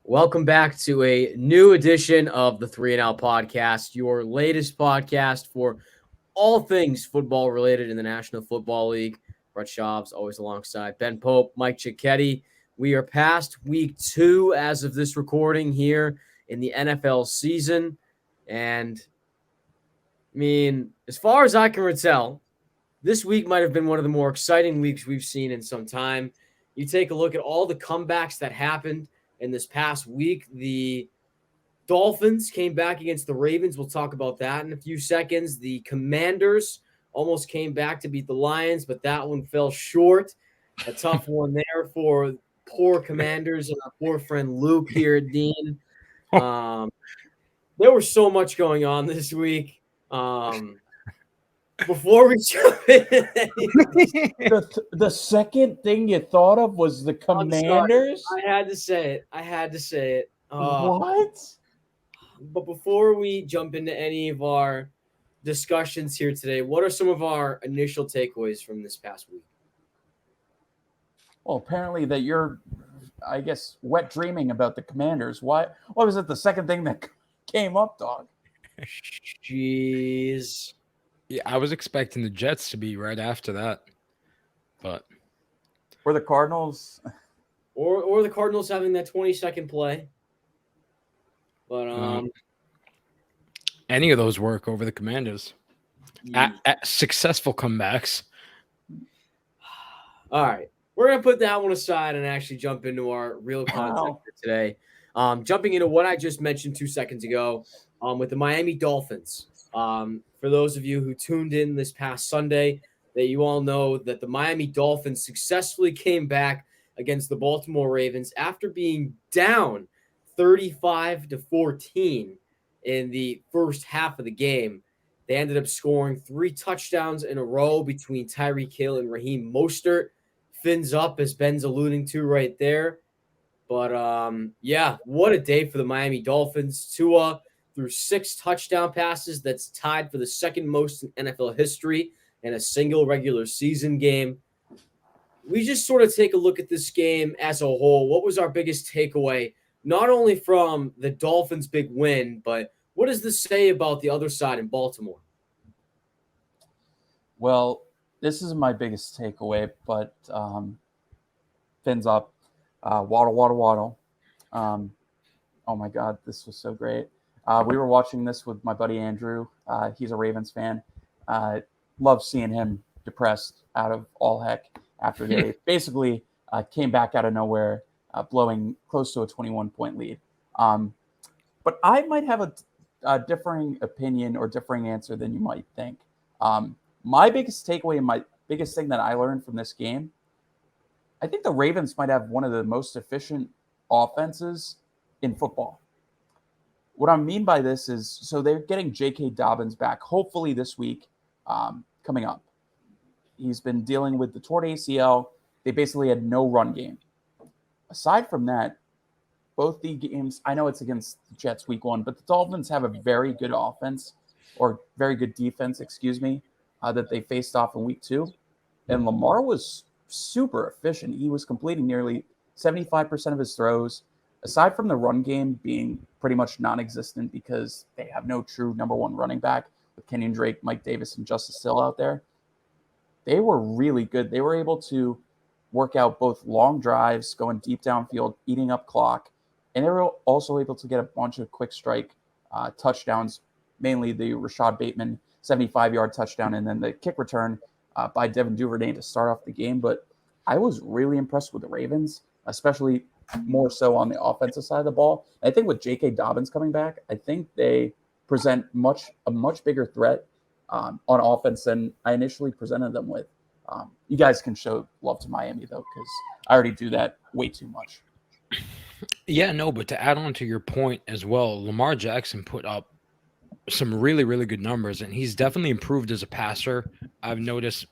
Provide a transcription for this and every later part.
Welcome back to a new edition of the 3 and Out podcast, your latest podcast for all things football related in the National Football League. Brett Schaub's always alongside Ben Pope, Mike Cicchetti. We are past week 2 as of this recording here in the NFL season. And as far as I can tell, this week might have been one of the more exciting weeks we've seen in some time. You take a look at all the comebacks that happened in this past week. The Dolphins came back against the Ravens. We'll talk about that in a few seconds. The Commanders almost came back to beat the Lions, but that one fell short. A tough one there for poor Commanders and our poor friend Luke here at Dean. There was so much going on this week. Before we jump in, the second thing you thought of was the Commanders? I had to say it. What? But before we jump into any of our discussions here today, what are some of our initial takeaways from this past week? Well, apparently that you're, I guess, wet dreaming about the Commanders. What was it, the second thing that came up, dog? Jeez. Yeah, I was expecting the Jets to be right after that, but or the Cardinals, or the Cardinals having that 20-second play. But any of those work over the Commanders at successful comebacks. All right, we're gonna put that one aside and actually jump into our real content for today. Jumping into what I just mentioned 2 seconds ago, with the Miami Dolphins. For those of you who tuned in this past Sunday, that you all know that the Miami Dolphins successfully came back against the Baltimore Ravens after being down 35-14 in the first half of the game. They ended up scoring 3 touchdowns in a row between Tyreek Hill and Raheem Mostert. Fins up, as Ben's alluding to right there. But, what a day for the Miami Dolphins. Tua threw 6 touchdown passes. That's tied for the second most in NFL history in a single regular season game. We just sort of take a look at this game as a whole. What was our biggest takeaway, not only from the Dolphins' big win, but what does this say about the other side in Baltimore? Well, this is my biggest takeaway, but fins up. Waddle. Oh, my God, this was so great. We were watching this with my buddy Andrew. He's a Ravens fan. Love seeing him depressed out of all heck after they basically came back out of nowhere, blowing close to a 21-point lead. But I might have a differing opinion or differing answer than you might think. My biggest takeaway and my biggest thing that I learned from this game, I think the Ravens might have one of the most efficient offenses in football. What I mean by this is, so they're getting J.K. Dobbins back, hopefully this week, coming up. He's been dealing with the torn ACL. They basically had no run game. Aside from that, both the games, I know it's against the Jets week 1, but the Dolphins have a very good offense, or very good defense, that they faced off in week 2. And Lamar was super efficient. He was completing nearly 75% of his throws. Aside from the run game being pretty much non-existent because they have no true number 1 running back with Kenyon Drake, Mike Davis, and Justice Hill out there, they were really good. They were able to work out both long drives, going deep downfield, eating up clock, and they were also able to get a bunch of quick strike touchdowns, mainly the Rashad Bateman 75-yard touchdown and then the kick return by Devin Duvernay to start off the game. But I was really impressed with the Ravens, especially more so on the offensive side of the ball. I think with J.K. Dobbins coming back, I think they present a much bigger threat on offense than I initially presented them with. You guys can show love to Miami, though, because I already do that way too much. Yeah, no, but to add on to your point as well, Lamar Jackson put up some really, really good numbers, and he's definitely improved as a passer. I've noticed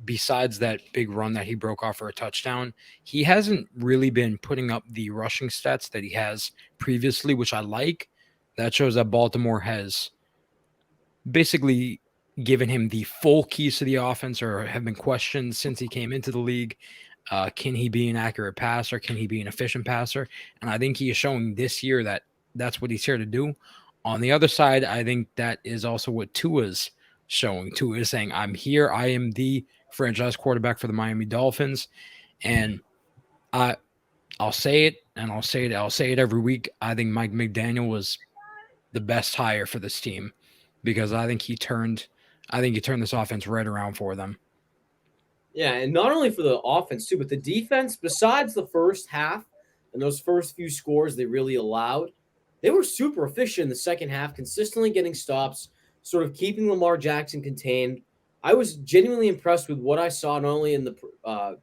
besides that big run that he broke off for a touchdown, he hasn't really been putting up the rushing stats that he has previously, which I like. That shows that Baltimore has basically given him the full keys to the offense or have been questioned since he came into the league. Can he be an accurate passer? Can he be an efficient passer? And I think he is showing this year that that's what he's here to do. On the other side, I think that is also what Tua's showing. Tua is saying, I'm here. I am the franchise quarterback for the Miami Dolphins. And I'll say it, and I'll say it every week. I think Mike McDaniel was the best hire for this team because I think he turned this offense right around for them. Yeah, and not only for the offense too, but the defense. Besides the first half and those first few scores they really allowed, they were super efficient in the second half, consistently getting stops, sort of keeping Lamar Jackson contained. I was genuinely impressed with what I saw, not only in the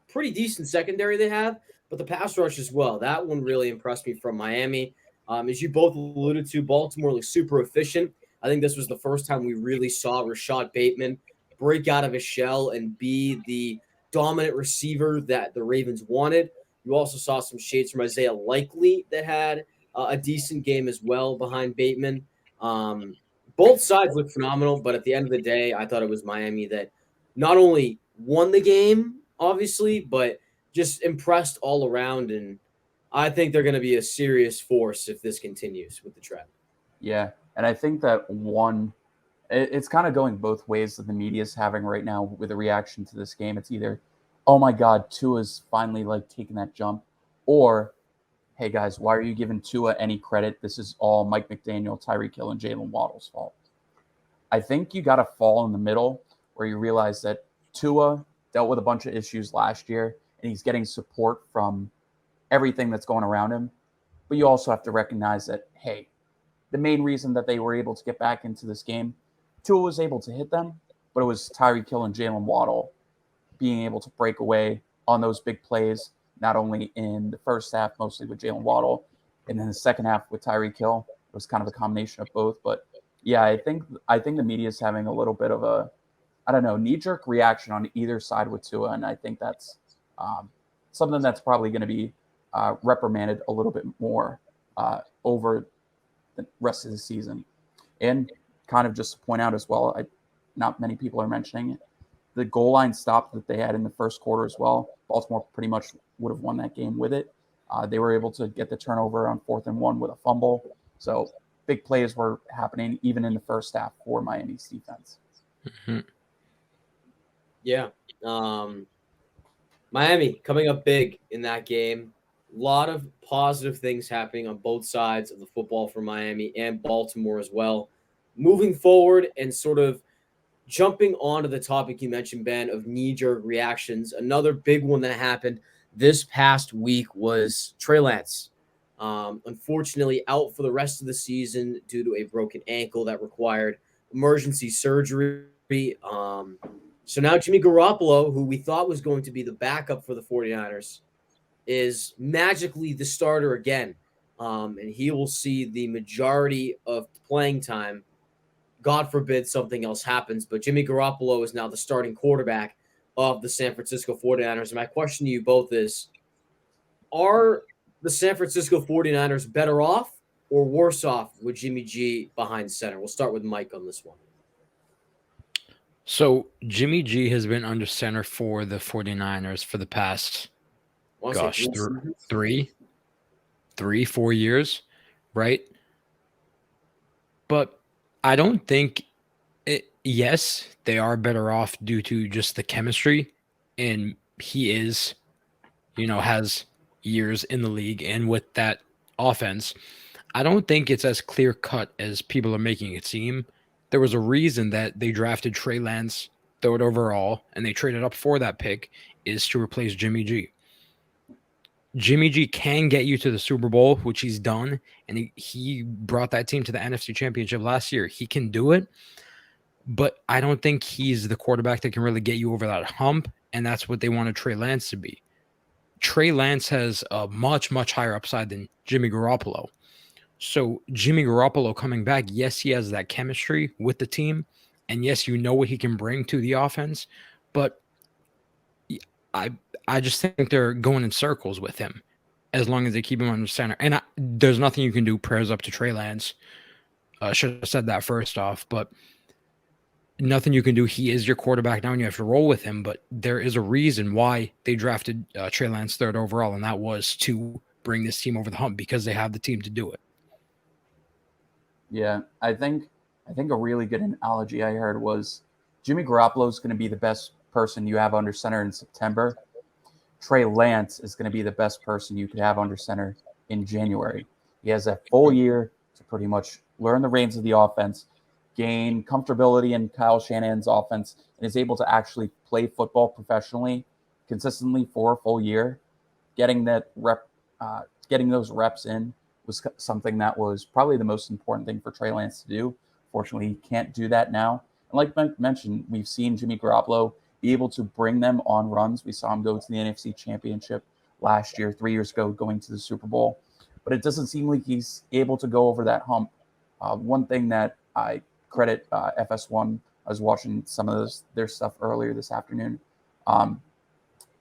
pretty decent secondary they have, but the pass rush as well. That one really impressed me from Miami. As you both alluded to, Baltimore looks super efficient. I think this was the first time we really saw Rashad Bateman break out of his shell and be the dominant receiver that the Ravens wanted. You also saw some shades from Isaiah Likely that had a decent game as well behind Bateman. Both sides look phenomenal, but at the end of the day, I thought it was Miami that not only won the game, obviously, but just impressed all around. And I think they're going to be a serious force if this continues with the trend. Yeah, and I think that it's kind of going both ways that the media is having right now with a reaction to this game. It's either, oh my God, Tua's finally like taking that jump, or hey guys, why are you giving Tua any credit? This is all Mike McDaniel, Tyreek Hill, and Jalen Waddle's fault. I think you got to fall in the middle where you realize that Tua dealt with a bunch of issues last year and he's getting support from everything that's going around him. But you also have to recognize that, hey, the main reason that they were able to get back into this game, Tua was able to hit them, but it was Tyreek Hill and Jalen Waddle being able to break away on those big plays, not only in the first half, mostly with Jalen Waddle, and then the second half with Tyreek Hill. It was kind of a combination of both. But yeah, I think the media is having a little bit of a, I don't know, knee-jerk reaction on either side with Tua, and I think that's something that's probably going to be reprimanded a little bit more over the rest of the season. And kind of just to point out as well, not many people are mentioning it, the goal line stop that they had in the first quarter as well. Baltimore pretty much would have won that game with it. They were able to get the turnover on 4th and 1 with a fumble. So big plays were happening even in the first half for Miami's defense. Mm-hmm. Yeah. Miami coming up big in that game. A lot of positive things happening on both sides of the football for Miami and Baltimore as well. Moving forward and sort of jumping onto the topic you mentioned, Ben, of knee-jerk reactions, another big one that happened this past week was Trey Lance. Unfortunately, out for the rest of the season due to a broken ankle that required emergency surgery. So now Jimmy Garoppolo, who we thought was going to be the backup for the 49ers, is magically the starter again. And he will see the majority of playing time. God forbid something else happens, but Jimmy Garoppolo is now the starting quarterback of the San Francisco 49ers. And my question to you both is, are the San Francisco 49ers better off or worse off with Jimmy G behind center? We'll start with Mike on this one. So Jimmy G has been under center for the 49ers for the past, 4 years, right? But I don't think yes, they are better off due to just the chemistry, and he is, has years in the league, and with that offense, I don't think it's as clear cut as people are making it seem. There was a reason that they drafted Trey Lance third overall, and they traded up for that pick is to replace Jimmy G. Jimmy G can get you to the Super Bowl, which he's done, and he brought that team to the NFC Championship last year. He can do it, but I don't think he's the quarterback that can really get you over that hump, and that's what they wanted Trey Lance to be. Trey Lance has a much, much higher upside than Jimmy Garoppolo. So Jimmy Garoppolo coming back, yes, he has that chemistry with the team, and yes, you know what he can bring to the offense, but I just think they're going in circles with him as long as they keep him under center. And there's nothing you can do. Prayers up to Trey Lance. Should have said that first off, but nothing you can do. He is your quarterback now, and you have to roll with him. But there is a reason why they drafted Trey Lance third overall, and that was to bring this team over the hump because they have the team to do it. Yeah, I think a really good analogy I heard was Jimmy Garoppolo is going to be the best person you have under center in September. Trey Lance is going to be the best person you could have under center in January. He has a full year to pretty much learn the reins of the offense, gain comfortability in Kyle Shanahan's offense, and is able to actually play football professionally, consistently for a full year. Getting those reps in was something that was probably the most important thing for Trey Lance to do. Fortunately, he can't do that now. And like Mike mentioned, we've seen Jimmy Garoppolo be able to bring them on runs. We saw him go to the NFC Championship last year, 3 years ago, going to the Super Bowl. But it doesn't seem like he's able to go over that hump. One thing that I credit FS1, I was watching some of their stuff earlier this afternoon.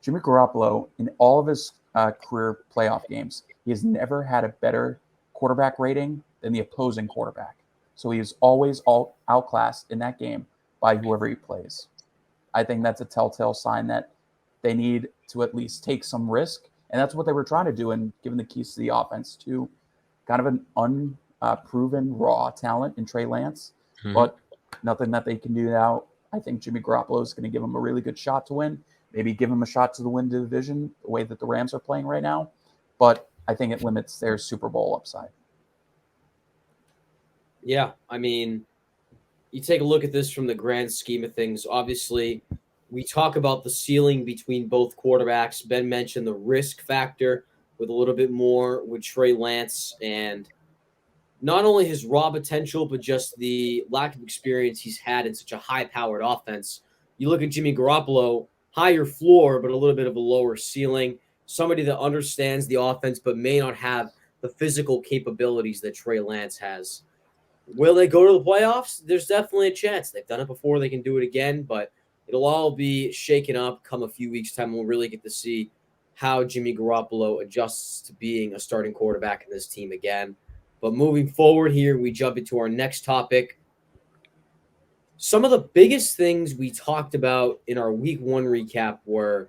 Jimmy Garoppolo, in all of his career playoff games, he has never had a better quarterback rating than the opposing quarterback. So he is always outclassed in that game by whoever he plays. I think that's a telltale sign that they need to at least take some risk. And that's what they were trying to do in giving the keys to the offense to kind of an unproven raw talent in Trey Lance. Mm-hmm. But nothing that they can do now. I think Jimmy Garoppolo is going to give him a really good shot to win. Maybe give him a shot to win the division the way that the Rams are playing right now. But I think it limits their Super Bowl upside. Yeah, I mean, you take a look at this from the grand scheme of things. Obviously, we talk about the ceiling between both quarterbacks. Ben mentioned the risk factor with a little bit more with Trey Lance, and not only his raw potential, but just the lack of experience he's had in such a high-powered offense. You look at Jimmy Garoppolo, higher floor, but a little bit of a lower ceiling. Somebody that understands the offense, but may not have the physical capabilities that Trey Lance has. Will they go to the playoffs? There's definitely a chance. They've done it before. They can do it again, but it'll all be shaken up come a few weeks' time. We'll really get to see how Jimmy Garoppolo adjusts to being a starting quarterback in this team again. But moving forward here, we jump into our next topic. Some of the biggest things we talked about in our week 1 recap were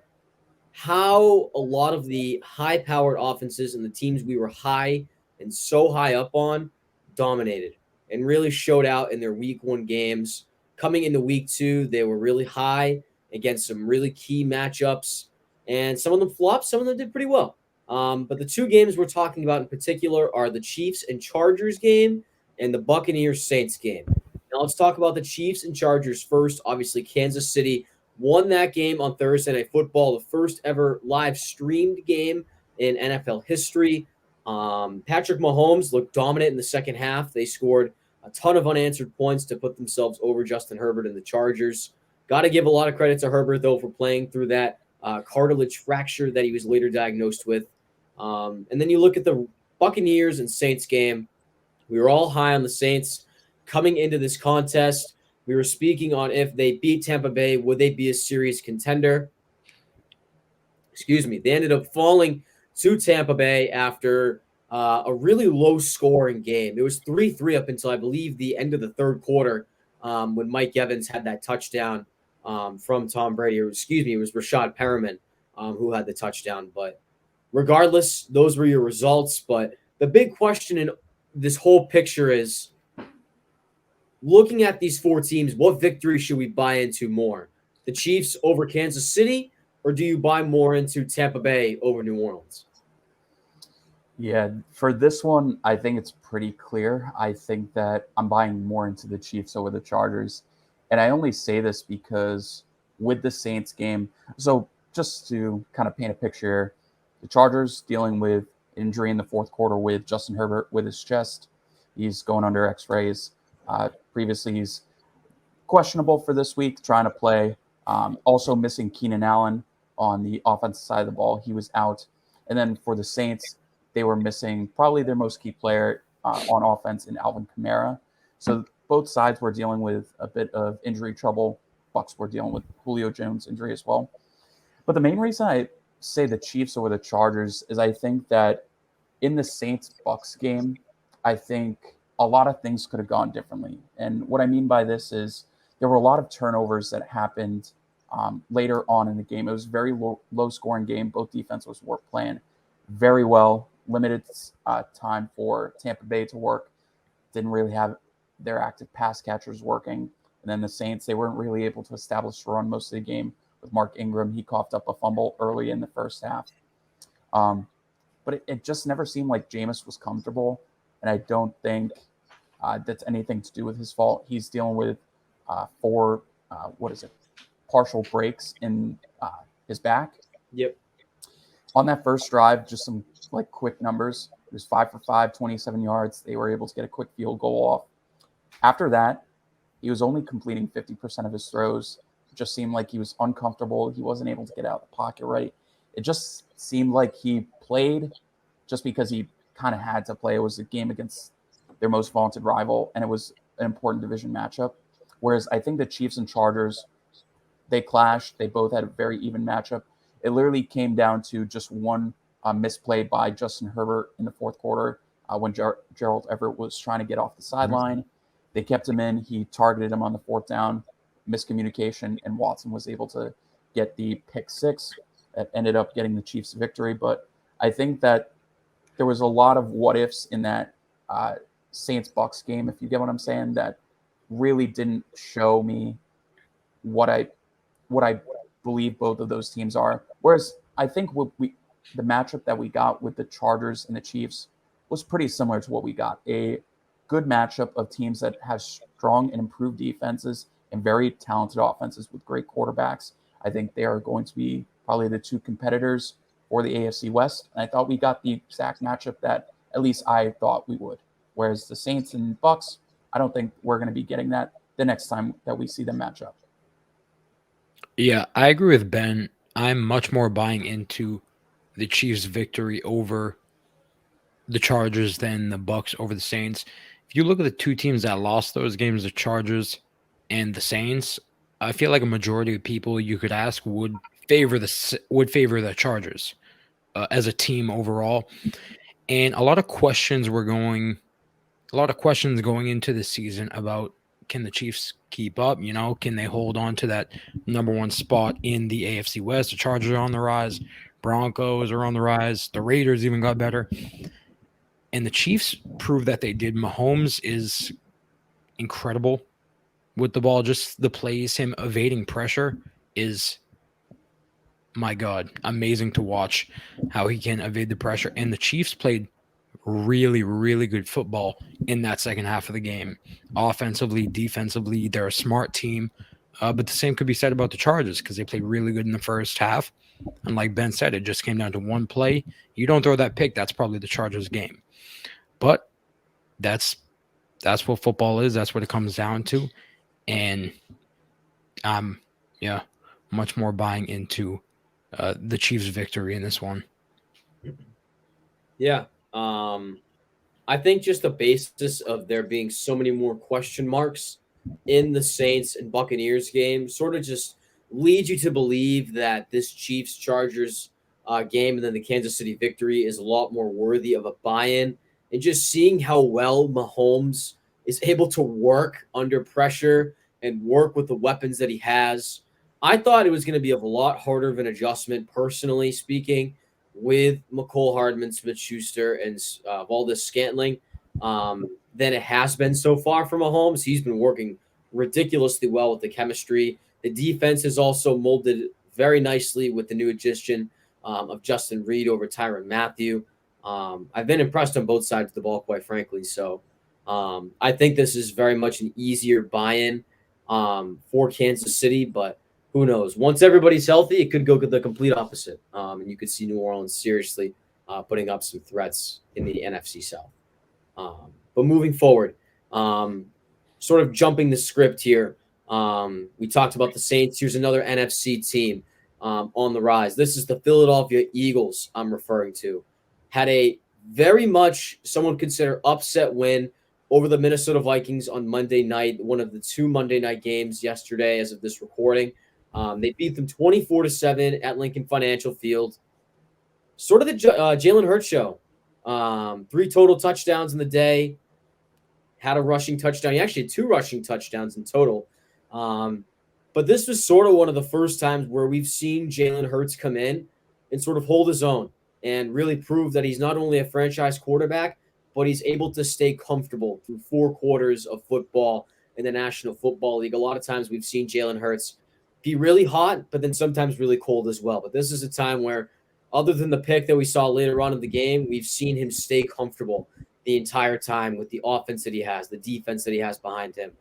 how a lot of the high-powered offenses and the teams we were high and so high up on dominated and really showed out in their week 1 games. Coming into week 2, they were really high against some really key matchups, and some of them flopped, some of them did pretty well. But the 2 games we're talking about in particular are the Chiefs and Chargers game and the Buccaneers-Saints game. Now let's talk about the Chiefs and Chargers first. Obviously, Kansas City won that game on Thursday Night Football, the first ever live streamed game in NFL history. Patrick Mahomes looked dominant in the second half. They scored a ton of unanswered points to put themselves over Justin Herbert and the Chargers. Got to give a lot of credit to Herbert, though, for playing through that cartilage fracture that he was later diagnosed with. And then you look at the Buccaneers and Saints game. We were all high on the Saints coming into this contest. We were speaking on if they beat Tampa Bay, would they be a serious contender? They ended up falling to Tampa Bay after a really low-scoring game. It was 3-3 up until, I believe, the end of the third quarter when Mike Evans had that touchdown from Tom Brady. It was Rashad Perriman who had the touchdown. But regardless, those were your results. But the big question in this whole picture is, looking at these 4 teams, what victory should we buy into more? The Chiefs over Kansas City, or do you buy more into Tampa Bay over New Orleans? Yeah, for this one, I think it's pretty clear. I think that I'm buying more into the Chiefs over the Chargers. And I only say this because with the Saints game, so just to kind of paint a picture, the Chargers dealing with injury in the fourth quarter with Justin Herbert with his chest. He's going under x-rays. Previously, he's questionable for this week, trying to play. Also missing Keenan Allen on the offensive side of the ball. He was out. And then for the Saints, they were missing probably their most key player on offense in Alvin Kamara. So both sides were dealing with a bit of injury trouble. Bucs were dealing with Julio Jones injury as well. But the main reason I say the Chiefs over the Chargers is I think that in the Saints-Bucs game, I think a lot of things could have gone differently. And what I mean by this is there were a lot of turnovers that happened later on in the game. It was a very low scoring game. Both defenses were playing very well. Limited time for Tampa Bay to work. Didn't really have their active pass catchers working. And then the Saints, they weren't really able to establish a run most of the game with Mark Ingram. He coughed up a fumble early in the first half. But it just never seemed like Jameis was comfortable. And I don't think that's anything to do with his fault. He's dealing with four, partial breaks in his back. Yep. On that first drive, just some like quick numbers. It was 5 for 5, 27 yards. They were able to get a quick field goal off. After that, he was only completing 50% of his throws. It just seemed like he was uncomfortable. He wasn't able to get out of the pocket right. It just seemed like he played just because he kind of had to play. It was a game against their most vaunted rival, and it was an important division matchup. Whereas I think the Chiefs and Chargers, they clashed. They both had a very even matchup. It literally came down to just one misplay by Justin Herbert in the fourth quarter when Gerald Everett was trying to get off the sideline. They kept him in. He targeted him on the fourth down, miscommunication, and Watson was able to get the pick six that ended up getting the Chiefs victory. But I think that there was a lot of what ifs in that Saints-Bucks game, if you get what I'm saying, that really didn't show me what I believe both of those teams are. Whereas I think the matchup that we got with the Chargers and the Chiefs was pretty similar to what we got. A good matchup of teams that have strong and improved defenses and very talented offenses with great quarterbacks. I think they are going to be probably the two competitors for the AFC West. And I thought we got the exact matchup that at least I thought we would. Whereas the Saints and Bucks, I don't think we're going to be getting that the next time that we see them match up. Yeah, I agree with Ben. I'm much more buying into the Chiefs' victory over the Chargers than the Bucks over the Saints. If you look at the two teams that lost those games, the Chargers and the Saints, I feel like a majority of people you could ask would favor the Chargers as a team overall. And a lot of questions going into the season about, can the Chiefs keep up? You know, can they hold on to that number one spot in the AFC West? The Chargers are on the rise. Broncos are on the rise. The Raiders even got better. And the Chiefs proved that they did. Mahomes is incredible with the ball. Just the plays, him evading pressure is, my God, amazing to watch how he can evade the pressure. And the Chiefs played really, really good football in that second half of the game. Offensively, defensively, they're a smart team. But the same could be said about the Chargers because they played really good in the first half. And like Ben said, it just came down to one play. You don't throw that pick, that's probably the Chargers' game. But that's what football is. That's what it comes down to. And I'm much more buying into the Chiefs' victory in this one. Yeah. I think just the basis of there being so many more question marks in the Saints and Buccaneers game sort of just leads you to believe that this Chiefs Chargers game and then the Kansas City victory is a lot more worthy of a buy-in. And just seeing how well Mahomes is able to work under pressure and work with the weapons that he has, I thought it was going to be a lot harder of an adjustment, personally speaking, with McCole Hardman, Smith-Schuster, and Valdez-Scantling than it has been so far for Mahomes. He's been working ridiculously well with the chemistry. The defense is also molded very nicely with the new addition of Justin Reed over Tyrann Mathieu. I've been impressed on both sides of the ball, quite frankly. So I think this is very much an easier buy-in for Kansas City, but who knows? Once everybody's healthy, it could go the complete opposite. And you could see New Orleans seriously putting up some threats in the NFC South. But moving forward, sort of jumping the script here, we talked about the Saints. Here's another NFC team on the rise. This is the Philadelphia Eagles I'm referring to. Had a very much, someone consider, upset win over the Minnesota Vikings on Monday night, one of the two Monday night games yesterday as of this recording. They beat them 24-7 at Lincoln Financial Field. Sort of the Jalen Hurts show. 3 total touchdowns in the day. Had a rushing touchdown. He actually had 2 rushing touchdowns in total. But this was sort of one of the first times where we've seen Jalen Hurts come in and sort of hold his own and really prove that he's not only a franchise quarterback, but he's able to stay comfortable through 4 quarters of football in the National Football League. A lot of times we've seen Jalen Hurts be really hot, but then sometimes really cold as well. But this is a time where, other than the pick that we saw later on in the game, we've seen him stay comfortable the entire time with the offense that he has, the defense that he has behind him.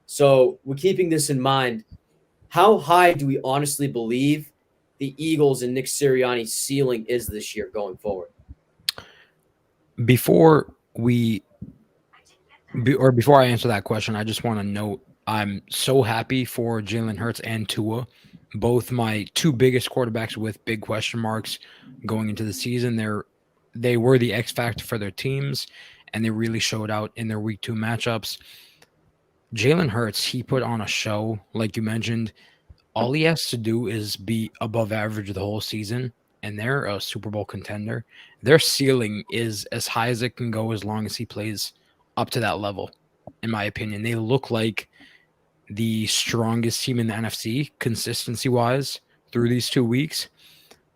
So, we're keeping this in mind. How high do we honestly believe the Eagles and Nick Sirianni's ceiling is this year going forward? Before I answer that question, I just want to note I'm so happy for Jalen Hurts and Tua, both my two biggest quarterbacks with big question marks going into the season. They were the X factor for their teams, and they really showed out in their week 2 matchups. Jalen Hurts, he put on a show, like you mentioned. All he has to do is be above average the whole season, and they're a Super Bowl contender. Their ceiling is as high as it can go as long as he plays up to that level, in my opinion. They look like the strongest team in the NFC, consistency-wise, through these 2 weeks.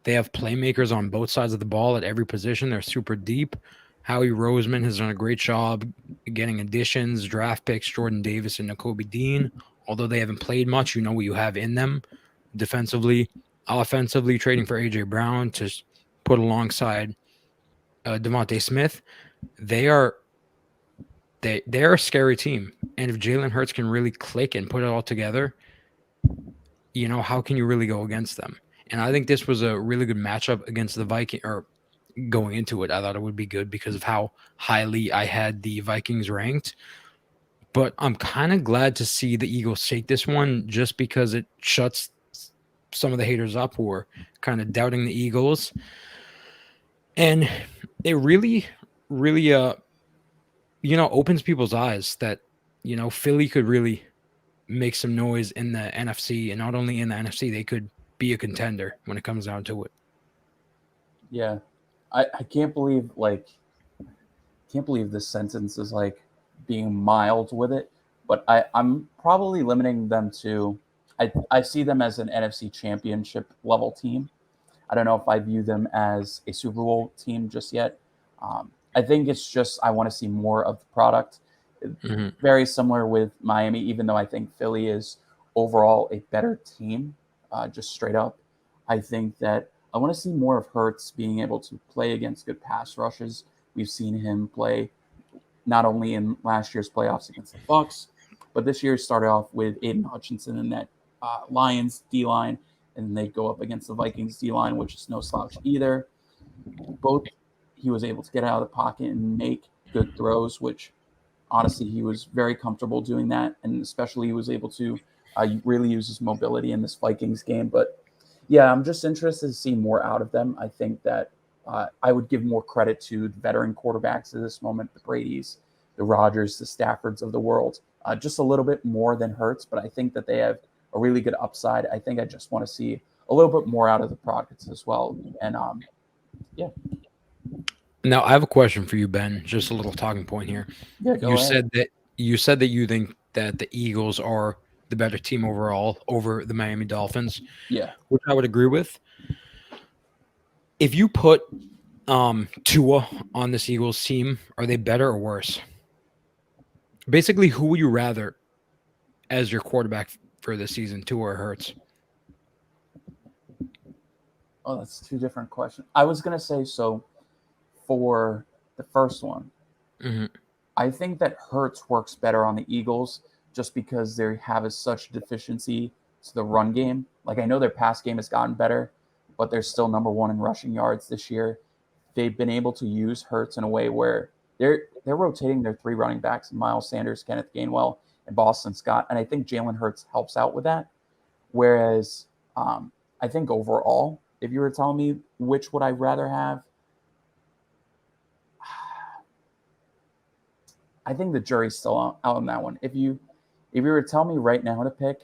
They have playmakers on both sides of the ball at every position. They're super deep. Howie Roseman has done a great job getting additions, draft picks, Jordan Davis and Nakobe Dean. Although they haven't played much, you know what you have in them defensively, offensively, trading for A.J. Brown to put alongside Devontae Smith. They're a scary team. And if Jalen Hurts can really click and put it all together, how can you really go against them? And I think this was a really good matchup against the Viking, or going into it, I thought it would be good because of how highly I had the Vikings ranked. But I'm kind of glad to see the Eagles take this one just because it shuts some of the haters up who are kind of doubting the Eagles. And it really, really, opens people's eyes that, Philly could really make some noise in the NFC. And not only in the NFC, they could be a contender when it comes down to it. Yeah. I can't believe this sentence is like being mild with it, but I'm probably limiting them to I see them as an NFC championship level team. I don't know if I view them as a Super Bowl team just yet. I think it's just I want to see more of the product. Mm-hmm. Very similar with Miami, even though I think Philly is overall a better team, just straight up. I think that I want to see more of Hurts being able to play against good pass rushes. We've seen him play not only in last year's playoffs against the Bucs, but this year started off with Aiden Hutchinson in that Lions D-line, and they go up against the Vikings D-line, which is no slouch either. Both he was able to get out of the pocket and make good throws, which honestly he was very comfortable doing that, and especially he was able to really use his mobility in this Vikings game. But yeah, I'm just interested to see more out of them. I think that I would give more credit to the veteran quarterbacks at this moment, the Bradys, the Rodgers, the Staffords of the world, just a little bit more than Hurts. But I think that they have a really good upside. I think I just want to see a little bit more out of the products as well. And yeah. Now I have a question for you, Ben. Just a little talking point here. Yeah, go ahead. You said that you think that the Eagles are the better team overall over the Miami Dolphins, Yeah. which I would agree with. If you put Tua on this Eagles team, are they better or worse? Basically, who would you rather as your quarterback for this season, Tua or Hurts? Oh, that's two different questions. I was going to say, so for the first one, Mm-hmm. I think that Hurts works better on the Eagles just because they have such deficiency to the run game. Like, I know their pass game has gotten better, but they're still number one in rushing yards this year. They've been able to use Hurts in a way where they're rotating their 3 running backs, Miles Sanders, Kenneth Gainwell, and Boston Scott. And I think Jalen Hurts helps out with that. Whereas I think overall, if you were telling me which would I rather have, I think the jury's still out on that one. If you were to tell me right now to pick,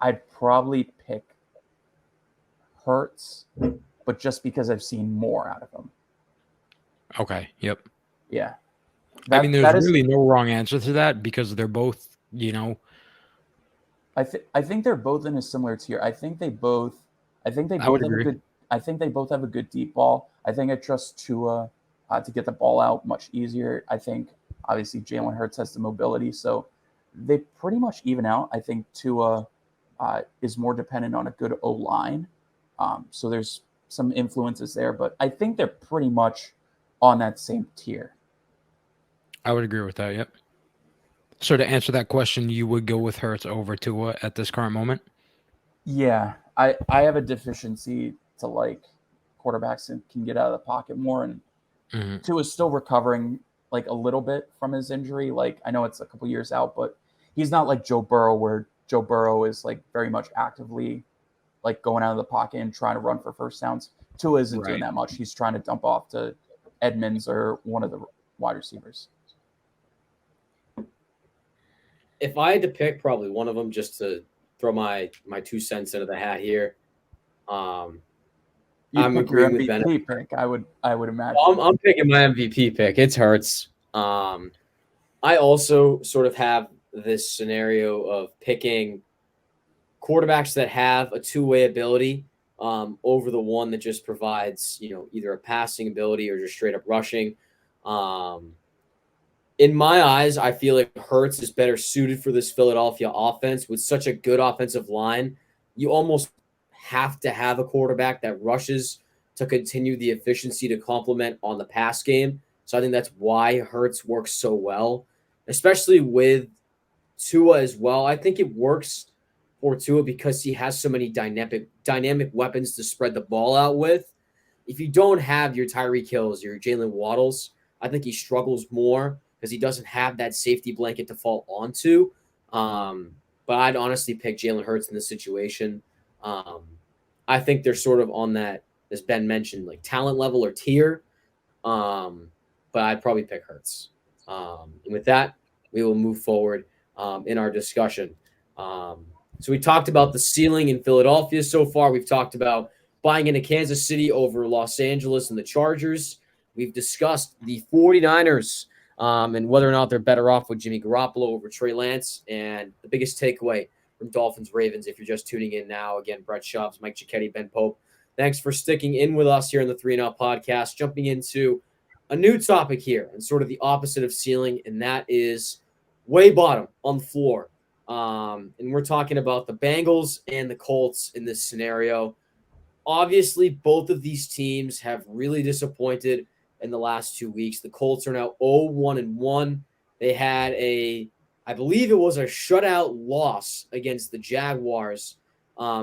I'd probably pick Hurts, but just because I've seen more out of him. Okay. Yep. Yeah. There's really no wrong answer to that because they're both, I think they're both in a similar tier. I think they I would both have a agree. good I think they both have a good deep ball. I think I trust Tua to get the ball out much easier. I think obviously Jalen Hurts has the mobility, so they pretty much even out. I think Tua is more dependent on a good O line, so there's some influences there, but I think they're pretty much on that same tier. I would agree with that. Yep. So to answer that question, you would go with Hurts over Tua at this current moment. Yeah, I have a deficiency to like quarterbacks that can get out of the pocket more, and Hmm. Tua is still recovering like a little bit from his injury. Like I know it's a couple years out, but he's not like Joe Burrow, where Joe Burrow is like very much actively like going out of the pocket and trying to run for first downs. Tua isn't doing Right. that much. He's trying to dump off to Edmonds or one of the wide receivers. If I had to pick probably one of them just to throw my 2 cents into the hat here, um, You'd I'm pick your agreeing with Ben. MVP pick, I would imagine. I'm picking my MVP pick. It's Hurts. I also sort of have this scenario of picking quarterbacks that have a two-way ability over the one that just provides, either a passing ability or just straight up rushing. Um, in my eyes, I feel like Hurts is better suited for this Philadelphia offense with such a good offensive line. You almost have to have a quarterback that rushes to continue the efficiency to complement on the pass game. So I think that's why Hurts works so well, especially with Tua as well. I think it works for Tua because he has so many dynamic weapons to spread the ball out with. If you don't have your Tyreek Hills, your Jalen Waddles, I think he struggles more because he doesn't have that safety blanket to fall onto. But I'd honestly pick Jalen Hurts in this situation. Um, I think they're sort of on that, as Ben mentioned, like talent level or tier. Um, but I'd probably pick Hurts. And with that, we will move forward in our discussion. So we talked about the ceiling in Philadelphia so far. We've talked about buying into Kansas City over Los Angeles and the Chargers. We've discussed the 49ers and whether or not they're better off with Jimmy Garoppolo over Trey Lance. And the biggest takeaway from Dolphins Ravens, if you're just tuning in now, again, Brett Schubbs, Mike Cicchetti, Ben Pope. Thanks for sticking in with us here in the 3 0 podcast. Jumping into a new topic here and sort of the opposite of ceiling, and that is way bottom on the floor. And we're talking about the Bengals and the Colts in this scenario. Obviously, both of these teams have really disappointed in the last 2 weeks. The Colts are now 0-1-1. They had I believe it was a shutout loss against the Jaguars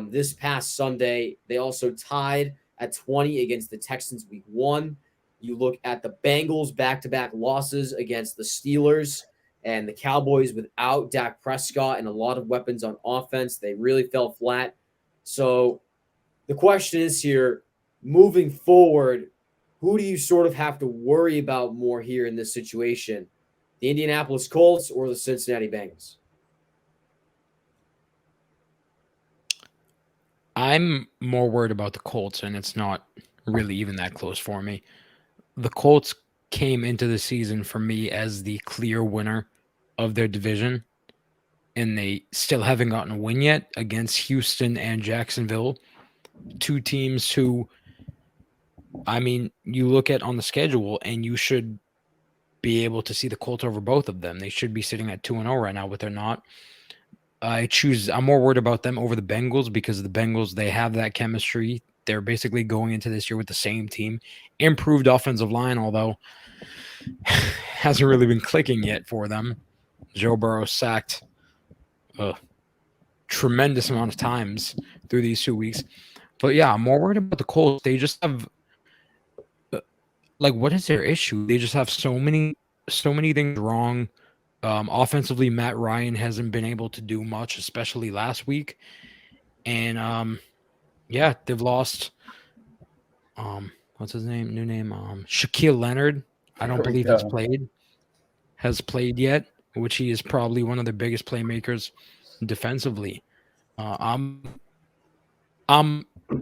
this past Sunday. They also tied at 20 against the Texans week 1. You look at the Bengals back-to-back losses against the Steelers and the Cowboys without Dak Prescott and a lot of weapons on offense. They really fell flat. So the question is here, moving forward, who do you sort of have to worry about more here in this situation? The Indianapolis Colts or the Cincinnati Bengals? I'm more worried about the Colts, and it's not really even that close for me. The Colts came into the season for me as the clear winner of their division, and they still haven't gotten a win yet against Houston and Jacksonville, two teams who, I mean, you look at on the schedule and you should be able to see the Colts over both of them. They should be sitting at 2-0 right now, but they're not. I'm more worried about them over the Bengals because the Bengals, they have that chemistry. They're basically going into this year with the same team. Improved offensive line, although hasn't really been clicking yet for them. Joe Burrow sacked a tremendous amount of times through these 2 weeks. But yeah, I'm more worried about the Colts. They just have like, what is their issue? They just have so many things wrong. Offensively, Matt Ryan hasn't been able to do much, especially last week. And yeah, they've lost what's his name? New name? Shaquille Leonard. I don't There we believe go. has played yet, which he is probably one of the biggest playmakers defensively. I'm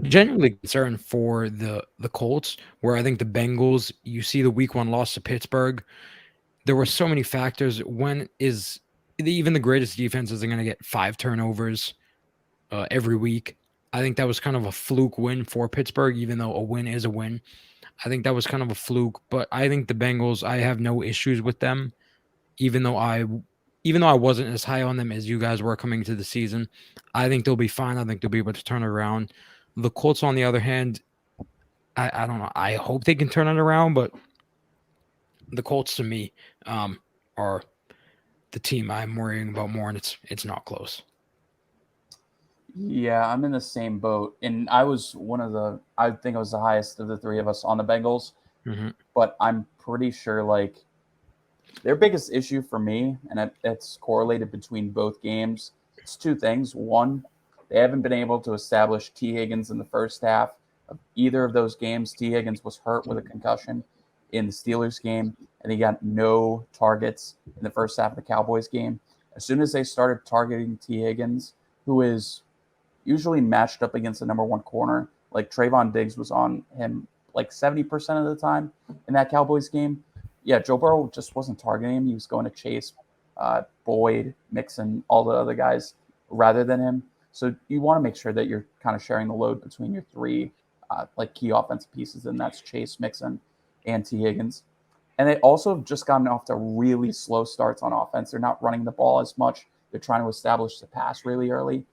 genuinely concerned for the Colts, where I think the Bengals, you see the week 1 loss to Pittsburgh. There were so many factors. even the greatest defense isn't going to get 5 turnovers every week. I think that was kind of a fluke win for Pittsburgh, even though a win is a win. I think that was kind of a fluke, but I think the Bengals, I have no issues with them, even though I wasn't as high on them as you guys were coming to the season. I think they'll be fine. I think they'll be able to turn it around. The Colts, on the other hand, I don't know. I hope they can turn it around, but the Colts to me are the team I'm worrying about more, and it's not close. Yeah, I'm in the same boat. And I was I think I was the highest of the three of us on the Bengals, Mm-hmm. but I'm pretty sure like their biggest issue for me, and it's correlated between both games, it's two things. One, they haven't been able to establish T. Higgins in the first half of either of those games. T. Higgins was hurt with a concussion in the Steelers game, and he got no targets in the first half of the Cowboys game. As soon as they started targeting T. Higgins, who is usually matched up against the number one corner, like Trayvon Diggs was on him like 70% of the time in that Cowboys game. Yeah, Joe Burrow just wasn't targeting him. He was going to Chase, Boyd, Mixon, all the other guys rather than him. So you want to make sure that you're kind of sharing the load between your three like key offensive pieces, and that's Chase, Mixon, and T. Higgins. And they also have just gotten off to really slow starts on offense. They're not running the ball as much. They're trying to establish the pass really early.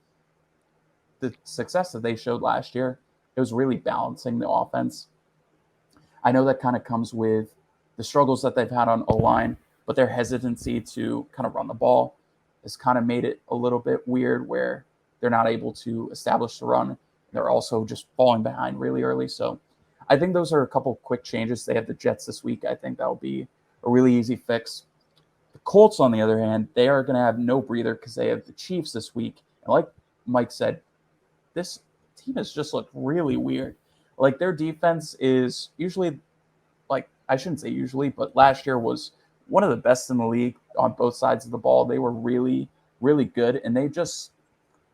The success that they showed last year, it was really balancing the offense. I know that kind of comes with the struggles that they've had on O-line, but their hesitancy to kind of run the ball has kind of made it a little bit weird where they're not able to establish the run. They're also just falling behind really early. So I think those are a couple quick changes. They have the Jets this week. I think that'll be a really easy fix. The Colts, on the other hand, they are going to have no breather because they have the Chiefs this week. And like Mike said, this team has just looked really weird. Like their defense is usually, like I shouldn't say usually, but last year was one of the best in the league on both sides of the ball. They were really, really good, and they just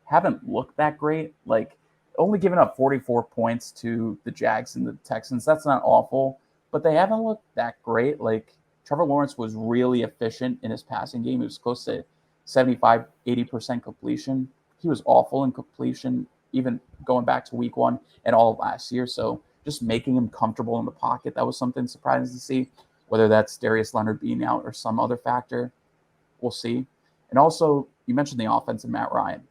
haven't looked that great. Like only giving up 44 points to the Jags and the Texans. That's not awful, but they haven't looked that great. Like Trevor Lawrence was really efficient in his passing game. He was close to 75, 80% completion. He was awful in completion, even going back to week one and all of last year. So just making him comfortable in the pocket, that was something surprising to see. Whether that's Darius Leonard being out or some other factor, we'll see. And also, you mentioned the offense and Matt Ryan.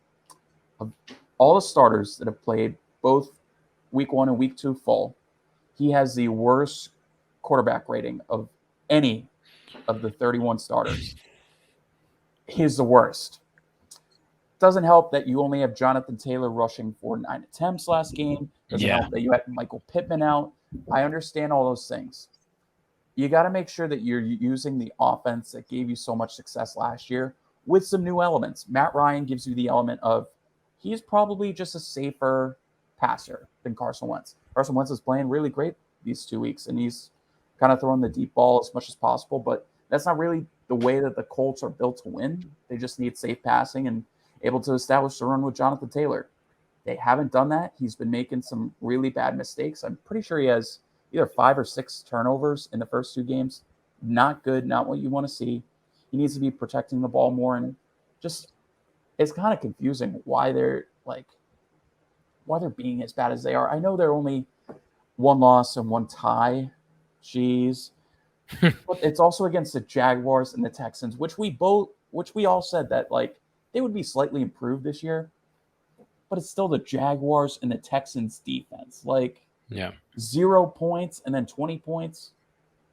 Of all the starters that have played both week one and week two full, he has the worst quarterback rating of any of the 31 starters. He's the worst. Doesn't help that you only have Jonathan Taylor rushing for 9 attempts last game. Doesn't Yeah. help that you had Michael Pittman out. I understand all those things. You got to make sure that you're using the offense that gave you so much success last year with some new elements. Matt Ryan gives you the element of he's probably just a safer passer than Carson Wentz. Carson Wentz is playing really great these 2 weeks, and he's kind of throwing the deep ball as much as possible, but that's not really the way that the Colts are built to win. They just need safe passing and able to establish the run with Jonathan Taylor. They haven't done that. He's been making some really bad mistakes. I'm pretty sure he has either 5 or 6 turnovers in the first 2 games. Not good, not what you want to see. He needs to be protecting the ball more, and just it's kind of confusing why they're being as bad as they are. I know they're only 1 loss and 1 tie. Jeez. But it's also against the Jaguars and the Texans, which we all said that like they would be slightly improved this year, but it's still the Jaguars and the Texans defense. Like Yeah. 0 points and then 20 points.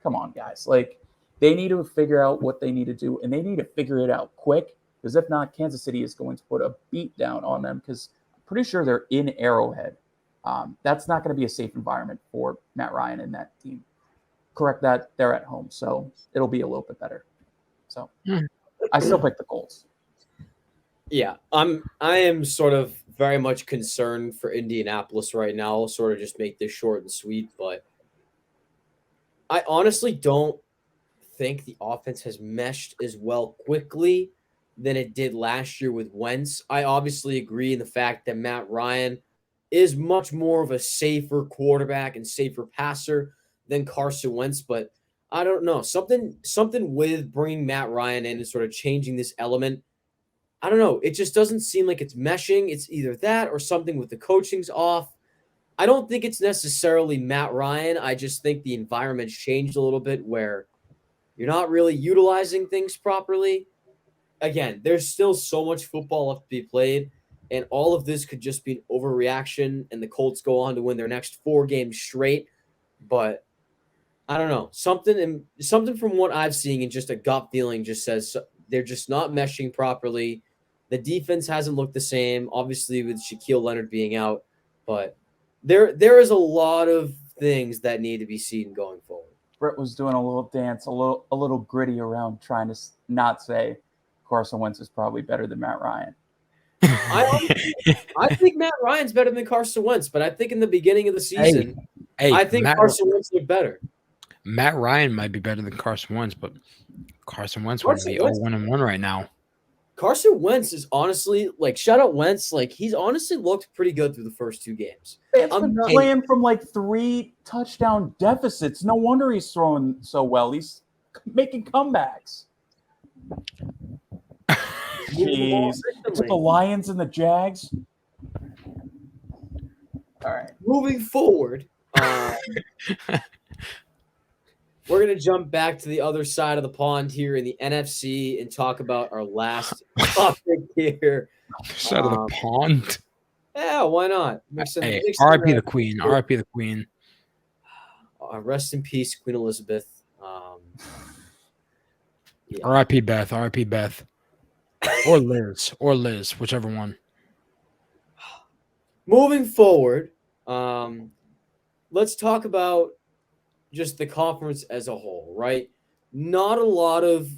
Come on, guys. Like they need to figure out what they need to do, and they need to figure it out quick, because if not, Kansas City is going to put a beat down on them, because I'm pretty sure they're in Arrowhead. That's not going to be a safe environment for Matt Ryan and that team. Correct that, they're at home, so it'll be a little bit better. So I still pick the Colts. Yeah, I am sort of very much concerned for Indianapolis right now. I'll sort of just make this short and sweet, but I honestly don't think the offense has meshed as well quickly than it did last year with Wentz. I obviously agree in the fact that Matt Ryan is much more of a safer quarterback and safer passer than Carson Wentz, but I don't know, something with bringing Matt Ryan in and sort of changing this element. I don't know. It just doesn't seem like it's meshing. It's either that or something with the coaching's off. I don't think it's necessarily Matt Ryan. I just think the environment's changed a little bit where you're not really utilizing things properly. Again, there's still so much football left to be played, and all of this could just be an overreaction, and the Colts go on to win their next 4 games straight. But I don't know. Something from what I've seen and just a gut feeling just says they're just not meshing properly. The defense hasn't looked the same, obviously with Shaquille Leonard being out, but there is a lot of things that need to be seen going forward. Brett was doing a little dance, a little gritty around trying to not say Carson Wentz is probably better than Matt Ryan. I think Matt Ryan's better than Carson Wentz, but I think in the beginning of the season, I think Carson Wentz looked better. Matt Ryan might be better than Carson Wentz, but Carson Wentz would be 0-1 right now. Carson Wentz is honestly, like, shout out Wentz, like, he's honestly looked pretty good through the first 2 games. It's been playing from like 3 touchdown deficits. No wonder he's throwing so well. He's making comebacks. Jeez. The Lions and the Jags. All right. Moving forward, we're going to jump back to the other side of the pond here in the NFC and talk about our last topic here. Side of the pond? Yeah, why not? Hey, RIP the Queen. RIP the Queen. Rest in peace, Queen Elizabeth. Yeah. RIP Beth. RIP Beth. Or Liz, whichever one. Moving forward, let's talk about just the conference as a whole, right? Not a lot of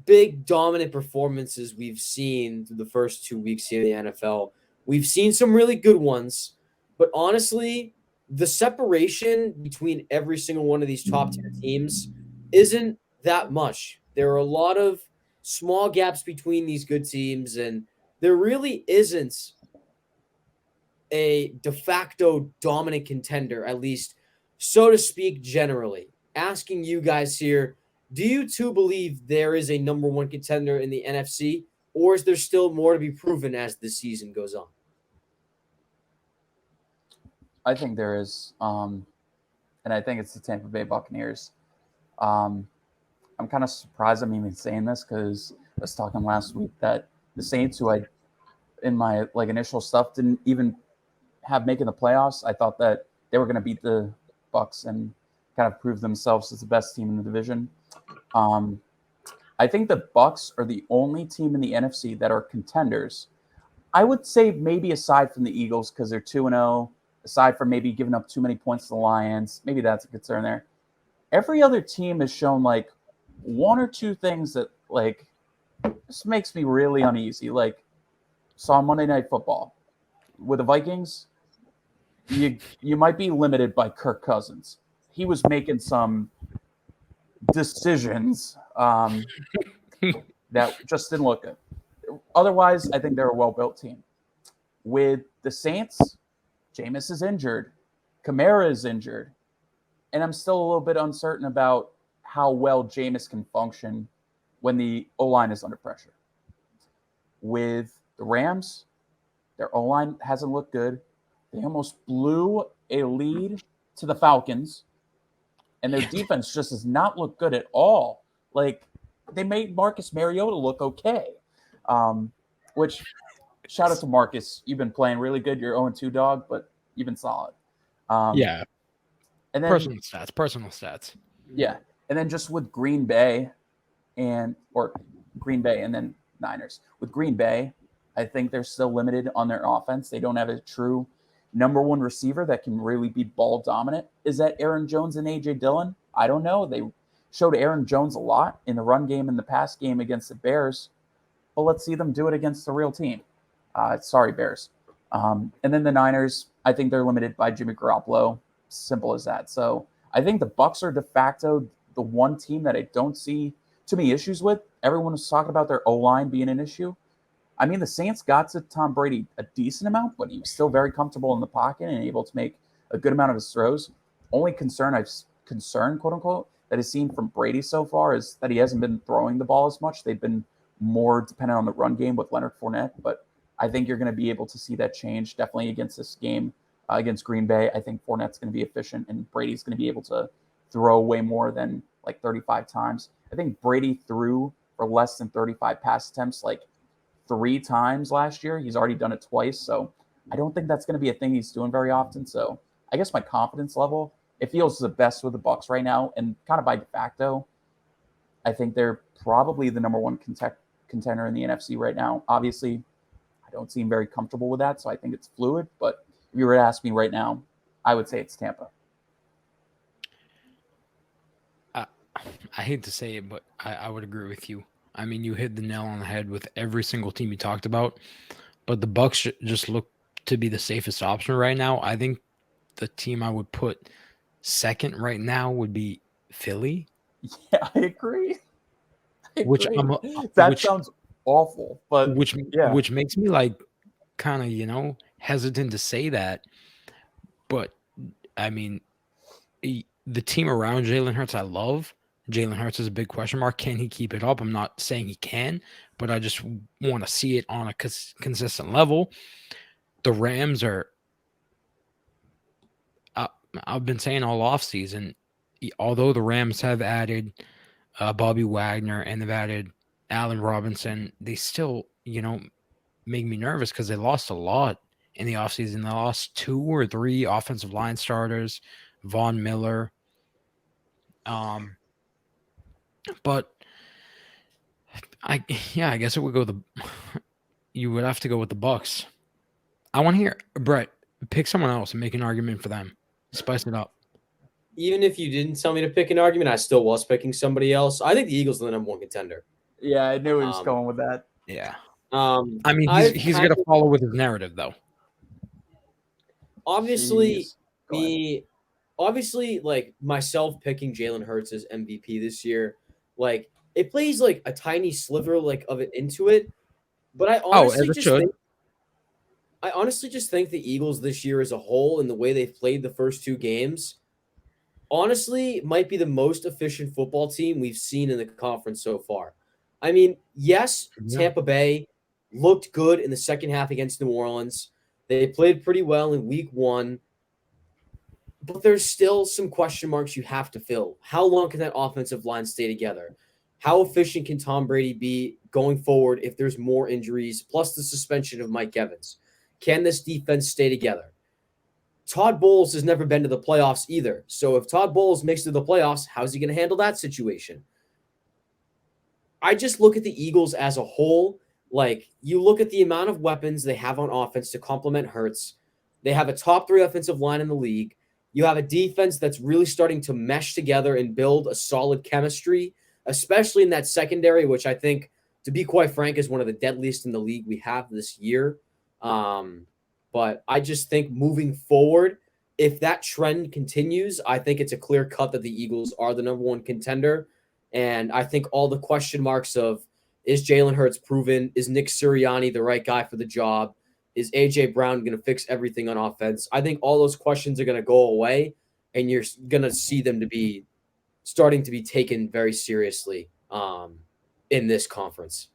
big dominant performances we've seen through the first 2 weeks here in the NFL. We've seen some really good ones, but honestly, the separation between every single one of these top 10 teams isn't that much. There are a lot of small gaps between these good teams, and there really isn't a de facto dominant contender, at least so to speak, generally. Asking you guys here, do you two believe there is a number 1 contender in the NFC, or is there still more to be proven as the season goes on? I think there is, and I think it's the Tampa Bay Buccaneers. I'm kind of surprised I'm even saying this because I was talking last week that the Saints, who I, in my initial stuff, didn't even have making the playoffs. I thought that they were going to beat the Bucs and kind of prove themselves as the best team in the division. I think the Bucs are the only team in the NFC that are contenders. I would say maybe aside from the Eagles because they're 2-0, aside from maybe giving up too many points to the Lions, maybe that's a concern there. Every other team has shown 1 or 2 things that this makes me really uneasy. Saw Monday Night Football with the Vikings. You might be limited by Kirk Cousins. He was making some decisions that just didn't look good. Otherwise, I think they're a well-built team. With the Saints, Jameis is injured. Kamara is injured. And I'm still a little bit uncertain about how well Jameis can function when the O-line is under pressure. With the Rams, their O-line hasn't looked good. They almost blew a lead to the Falcons, and their defense just does not look good at all. They made Marcus Mariota look okay, which shout out to Marcus. You've been playing really good. You're 0-2 dog, but you've been solid. Yeah. And then personal stats. Yeah. And then just with Green Bay and then Niners. With Green Bay, I think they're still limited on their offense. They don't have a true number 1 receiver that can really be ball dominant. Is that Aaron Jones and A.J. Dillon? I don't know. They showed Aaron Jones a lot in the run game and the pass game against the Bears, but let's see them do it against the real team. Sorry, Bears. And then the Niners, I think they're limited by Jimmy Garoppolo. Simple as that. So I think the Bucs are de facto the one team that I don't see too many issues with. Everyone was talking about their O-line being an issue. I mean, the Saints got to Tom Brady a decent amount, but he was still very comfortable in the pocket and able to make a good amount of his throws. Only concern, quote unquote, that I've seen from Brady so far is that he hasn't been throwing the ball as much. They've been more dependent on the run game with Leonard Fournette, but I think you're going to be able to see that change definitely against this game against Green Bay. I think Fournette's going to be efficient and Brady's going to be able to throw way more than like 35 times. I think Brady threw for less than 35 pass attempts like 3 times last year. He's already done it twice, so I don't think that's going to be a thing he's doing very often. So I guess my confidence level, it feels the best with the Bucs right now, and kind of by de facto, I think they're probably the number one contender in the NFC right now. Obviously, I don't seem very comfortable with that, so I think it's fluid. But if you were to ask me right now, I would say it's Tampa. I hate to say it, but I would agree with you. I mean, you hit the nail on the head with every single team you talked about, but the Bucs just look to be the safest option right now. I think the team I would put second right now would be Philly. Yeah, I agree. Which that sounds awful, but which makes me like kind of hesitant to say that. But I mean, the team around Jalen Hurts, I love. Jalen Hurts is a big question mark. Can he keep it up? I'm not saying he can, but I just want to see it on a consistent level. The Rams are, I've been saying all offseason, although the Rams have added Bobby Wagner and they've added Allen Robinson, they still, make me nervous because they lost a lot in the offseason. They lost 2 or 3 offensive line starters, Von Miller. But I guess it would go you would have to go with the Bucs. I want to hear Brett pick someone else and make an argument for them. Spice it up. Even if you didn't tell me to pick an argument, I still was picking somebody else. I think the Eagles are the number one contender. Yeah, I knew he was going with that. Yeah. I mean, he's going to follow with his narrative, though. Obviously, like myself picking Jalen Hurts as MVP this year, like it plays like a tiny sliver like of it into it. But I honestly just think the Eagles this year as a whole and the way they've played the first 2 games, honestly, might be the most efficient football team we've seen in the conference so far. I mean, yes, Tampa Bay looked good in the second half against New Orleans. They played pretty well in week 1, but there's still some question marks you have to fill. How long can that offensive line stay together? How efficient can Tom Brady be going forward if there's more injuries, plus the suspension of Mike Evans? Can this defense stay together? Todd Bowles has never been to the playoffs either. So if Todd Bowles makes it to the playoffs, how's he going to handle that situation? I just look at the Eagles as a whole. Like, you look at the amount of weapons they have on offense to complement Hurts. They have a top 3 offensive line in the league. You have a defense that's really starting to mesh together and build a solid chemistry, especially in that secondary, which I think, to be quite frank, is one of the deadliest in the league we have this year. But I just think moving forward, if that trend continues, I think it's a clear cut that the Eagles are the number one contender. And I think all the question marks of, is Jalen Hurts proven? Is Nick Sirianni the right guy for the job? Is A.J. Brown going to fix everything on offense? I think all those questions are going to go away, and you're going to see them to be starting to be taken very seriously in this conference.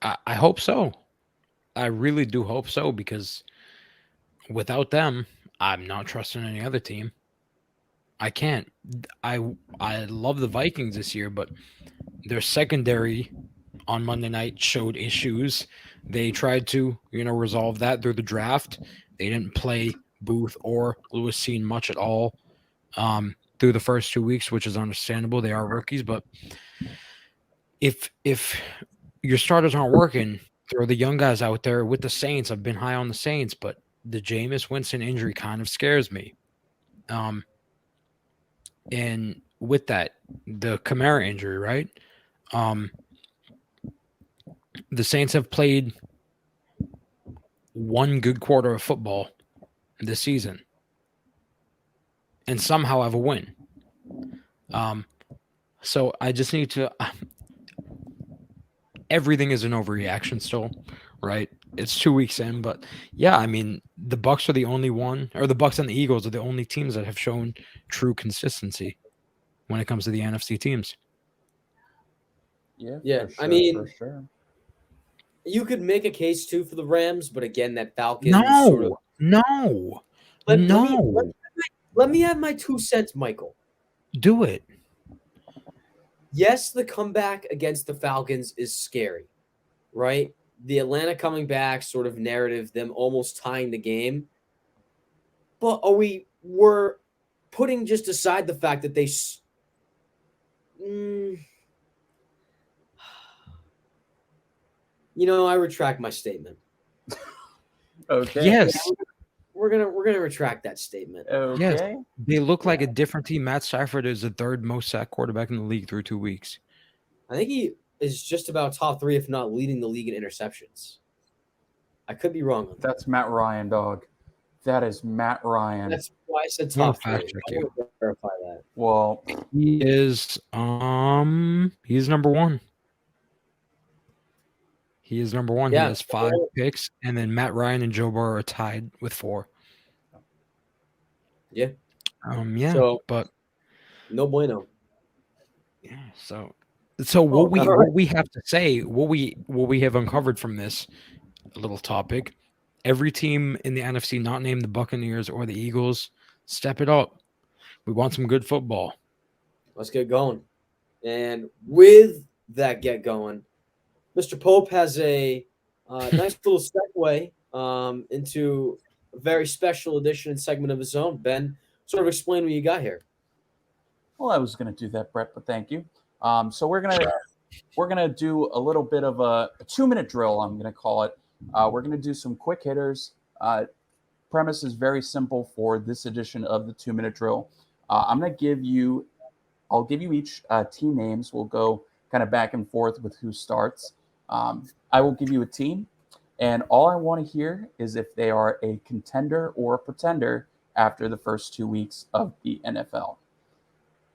I hope so. I really do hope so, because without them, I'm not trusting any other team. I can't. I love the Vikings this year, but their secondary on Monday night showed issues. They tried to, resolve that through the draft. They didn't play Booth or Lewis Seen much at all through the first 2 weeks, which is understandable. They are rookies, but if your starters aren't working, throw the young guys out there with the Saints. I've been high on the Saints, but the Jameis Winston injury kind of scares me. And with that, the Kamara injury, right? The Saints have played 1 good quarter of football this season and somehow have a win. So I just need to everything is an overreaction still, right? It's 2 weeks in, but yeah, I mean, the Bucs are the only one, or the Bucs and the Eagles are the only teams that have shown true consistency. when it comes to the NFC teams. Yeah, for sure, I mean, for sure. you could make a case too for the Rams, but again, that Falcons sort of. No, Let me no. let me have my 2 cents, Michael. Do it. Yes, the comeback against the Falcons is scary, right? The Atlanta coming back sort of narrative, them almost tying the game. But we're putting just aside the fact that I retract my statement. Okay. Yes. We're gonna retract that statement. Okay. Yes. They look like a different team. Matt Stafford is the third most sacked quarterback in the league through 2 weeks. I think he is just about top 3, if not leading the league in interceptions. I could be wrong on that. That's Matt Ryan, dog. That is Matt Ryan. That's why I said I'm gonna top 3. fact check I you. want to verify that. Well, He is he's number 1. He is number 1. Yeah. He has 5 picks, and then Matt Ryan and Joe Burrow are tied with 4. Yeah. Yeah. So but no bueno. yeah, so what all right. we have to say, what we have uncovered from this little topic, every team in the NFC not named the Buccaneers or the Eagles, step it up. We want some good football. Let's get going. And with that get going, Mr. Pope has a nice little segue into a very special edition and segment of his own. Ben, sort of explain what you got here. well, I was going to do that, Brett, but thank you. So we're gonna do a little bit of a 2-minute drill. I'm gonna call it. We're gonna do some quick hitters. Premise is very simple for this edition of the 2-minute drill. I'll give you each team names. We'll go kind of back and forth with who starts. I will give you a team, and all I want to hear is if they are a contender or a pretender after the first 2 weeks of the NFL.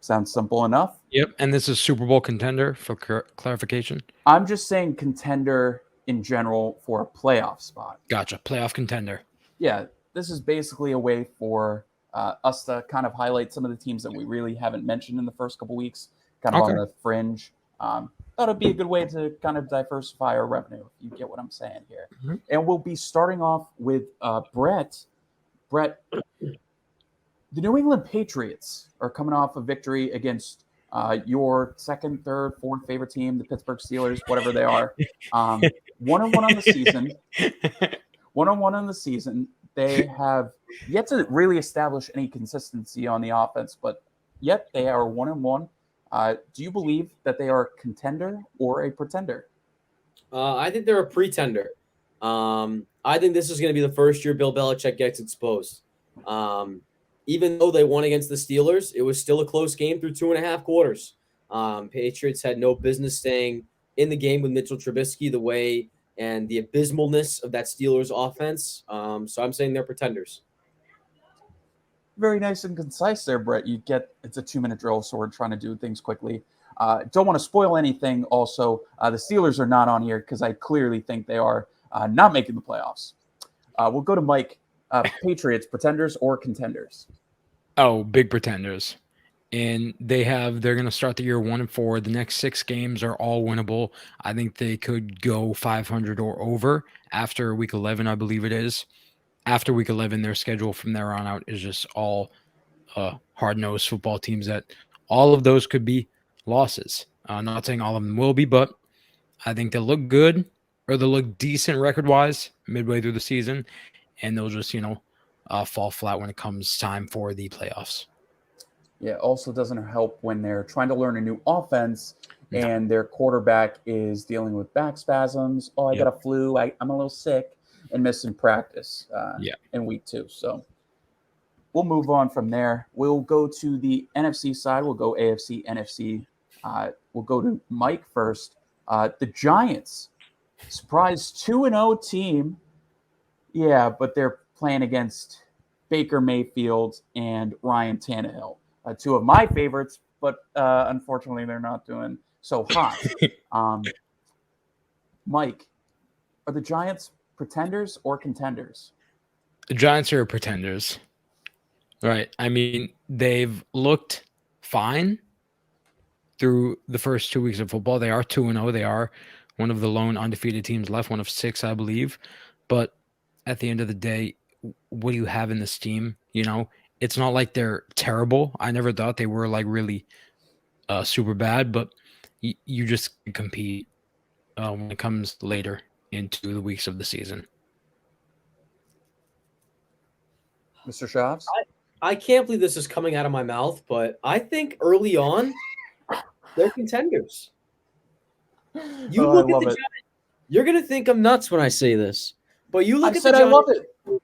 Sounds simple enough. Yep. And this is Super Bowl contender for clarification. I'm just saying contender in general for a playoff spot. Gotcha. Playoff contender. Yeah, this is basically a way for us to kind of highlight some of the teams that we really haven't mentioned in the first couple weeks, kind of on the fringe. Thought it'd be a good way to kind of diversify our revenue, if you get what I'm saying here. Mm-hmm. And we'll be starting off with Brett. Brett, the New England Patriots are coming off a victory against your second, third, fourth favorite team, the Pittsburgh Steelers, whatever they are. 1-1 on the season. 1-1 on the season. They have yet to really establish any consistency on the offense, but yet they are 1-1. Do you believe that they are a contender or a pretender? I think they're a pretender. I think this is going to be the first year Bill Belichick gets exposed. Even though they won against the Steelers, it was still a close game through 2.5 quarters. Patriots had no business staying in the game with Mitchell Trubisky the way and the abysmalness of that Steelers offense. So I'm saying they're pretenders. Very nice and concise there, Brett. It's a 2-minute drill, so we're trying to do things quickly. Don't want to spoil anything. Also, the Steelers are not on here because I clearly think they are not making the playoffs. We'll go to Mike. Patriots, pretenders or contenders? Oh, big pretenders. And they're going to start the year 1-4. The next 6 games are all winnable. I think they could go 500 or over after week 11, I believe it is. After week 11, their schedule from there on out is just all hard-nosed football teams that all of those could be losses. Not saying all of them will be, but I think they'll look good or they'll look decent record-wise midway through the season, and they'll just, fall flat when it comes time for the playoffs. Yeah, also doesn't help when they're trying to learn a new offense and their quarterback is dealing with back spasms. Oh, I got a flu. I'm a little sick and missing practice in week 2. So we'll move on from there. We'll go to the NFC side. We'll go AFC, NFC. We'll go to Mike first. The Giants, surprise 2-0 team. Yeah, but they're playing against Baker Mayfield and Ryan Tannehill, 2 of my favorites, but unfortunately they're not doing so hot. Mike, are the Giants pretenders or contenders? The Giants are pretenders. Right. I mean, they've looked fine through the first 2 weeks of football. They are 2-0. They are one of the lone undefeated teams left, one of 6, I believe. But at the end of the day, what do you have in this team? It's not like they're terrible. I never thought they were like really super bad, but you just compete when it comes later into the weeks of the season. Mr. Shavs? I can't believe this is coming out of my mouth, but I think early on, they're contenders. You look at the Giants. You're going to think I'm nuts when I say this, but you look at the Giants. I love it.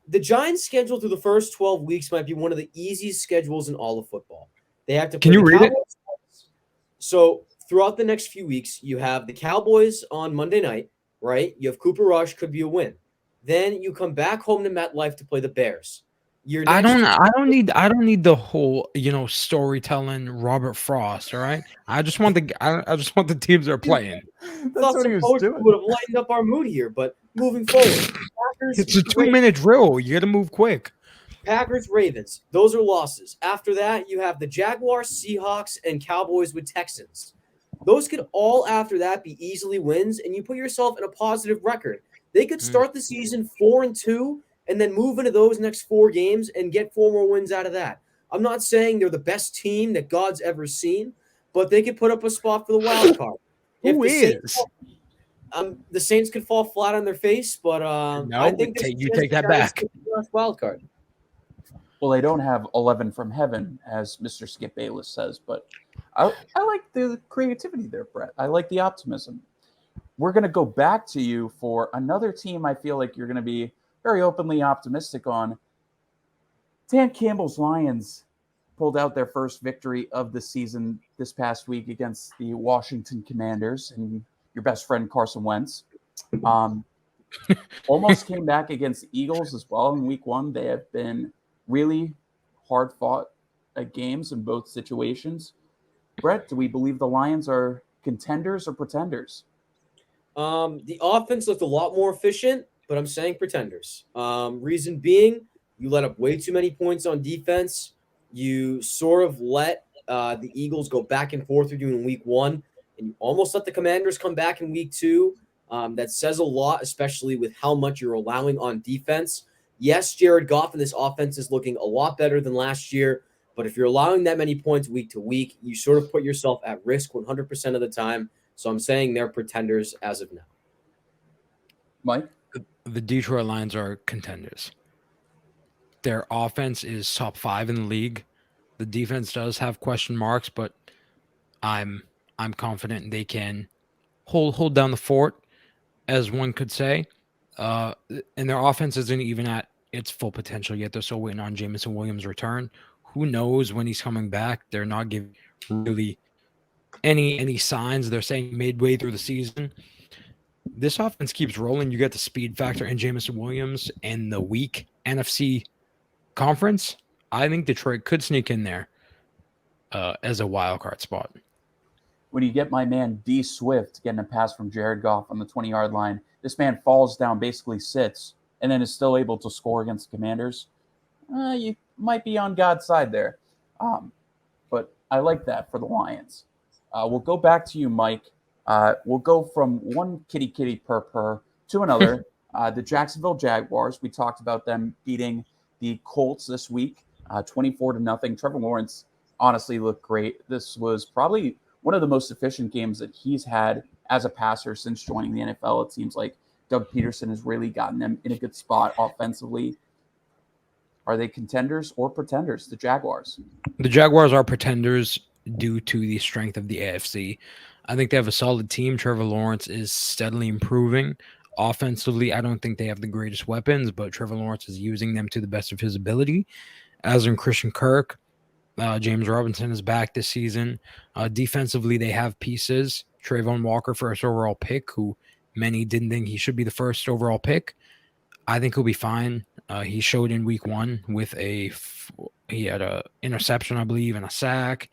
The Giants' schedule through the first 12 weeks might be one of the easiest schedules in all of football. They have to play the Cowboys. So throughout the next few weeks, you have the Cowboys on Monday night, right? You have Cooper Rush, could be a win. Then you come back home to MetLife to play the Bears. I don't need the whole storytelling Robert Frost. All right, I just want the teams they're playing. That's what he was doing. Would have lightened up our mood here, but moving forward, Packers, it's a 2-minute drill. You got to move quick. Packers, Ravens, those are losses. After that, you have the Jaguars, Seahawks, and Cowboys with Texans. Those could all after that be easily wins, and you put yourself in a positive record. They could start the season 4-2. And then move into those next 4 games and get 4 more wins out of that. I'm not saying they're the best team that God's ever seen, but they could put up a spot for the wild card. The Saints could fall flat on their face, but I think you take that back. Wild card. Well, they don't have 11 from heaven, as Mr. Skip Bayless says, but I like the creativity there, Brett. I like the optimism. We're going to go back to you for another team I feel like you're going to be very openly optimistic on. Dan Campbell's Lions pulled out their first victory of the season this past week against the Washington Commanders and your best friend Carson Wentz. Almost came back against the Eagles as well in week 1. They have been really hard-fought games in both situations. Brett, do we believe the Lions are contenders or pretenders? The offense looked a lot more efficient, but I'm saying pretenders. Reason being, you let up way too many points on defense. You sort of let the Eagles go back and forth with you in week 1, and you almost let the Commanders come back in week 2. That says a lot, especially with how much you're allowing on defense. Yes, Jared Goff and this offense is looking a lot better than last year, but if you're allowing that many points week to week, you sort of put yourself at risk 100% of the time. So I'm saying they're pretenders as of now. Mike? The Detroit Lions are contenders. Their offense is top 5 in the league. The defense does have question marks, but I'm confident they can hold down the fort, as one could say. And their offense isn't even at its full potential yet. They're still waiting on Jameson Williams' return. Who knows when he's coming back? They're not giving really any signs. They're saying midway through the season. This offense keeps rolling. You get the speed factor in Jameson Williams and the weak NFC conference. I think Detroit could sneak in there as a wild card spot. When you get my man D Swift getting a pass from Jared Goff on the 20-yard line, this man falls down, basically sits, and then is still able to score against the Commanders. You might be on God's side there. But I like that for the Lions. We'll go back to you, Mike. We'll go from one kitty purr to another. The Jacksonville Jaguars, we talked about them beating the Colts this week, 24-0. Trevor Lawrence honestly looked great. This was probably one of the most efficient games that he's had as a passer since joining the NFL. It seems like Doug Peterson has really gotten them in a good spot offensively. Are they contenders or pretenders, the Jaguars? The Jaguars are pretenders due to the strength of the AFC. I think they have a solid team. Trevor Lawrence is steadily improving. Offensively, I don't think they have the greatest weapons, but Trevor Lawrence is using them to the best of his ability. As in Christian Kirk, James Robinson is back this season. Defensively, they have pieces. Trayvon Walker, first overall pick, who many didn't think he should be the first overall pick. I think he'll be fine. He showed in week 1 with he had a interception, I believe, and a sack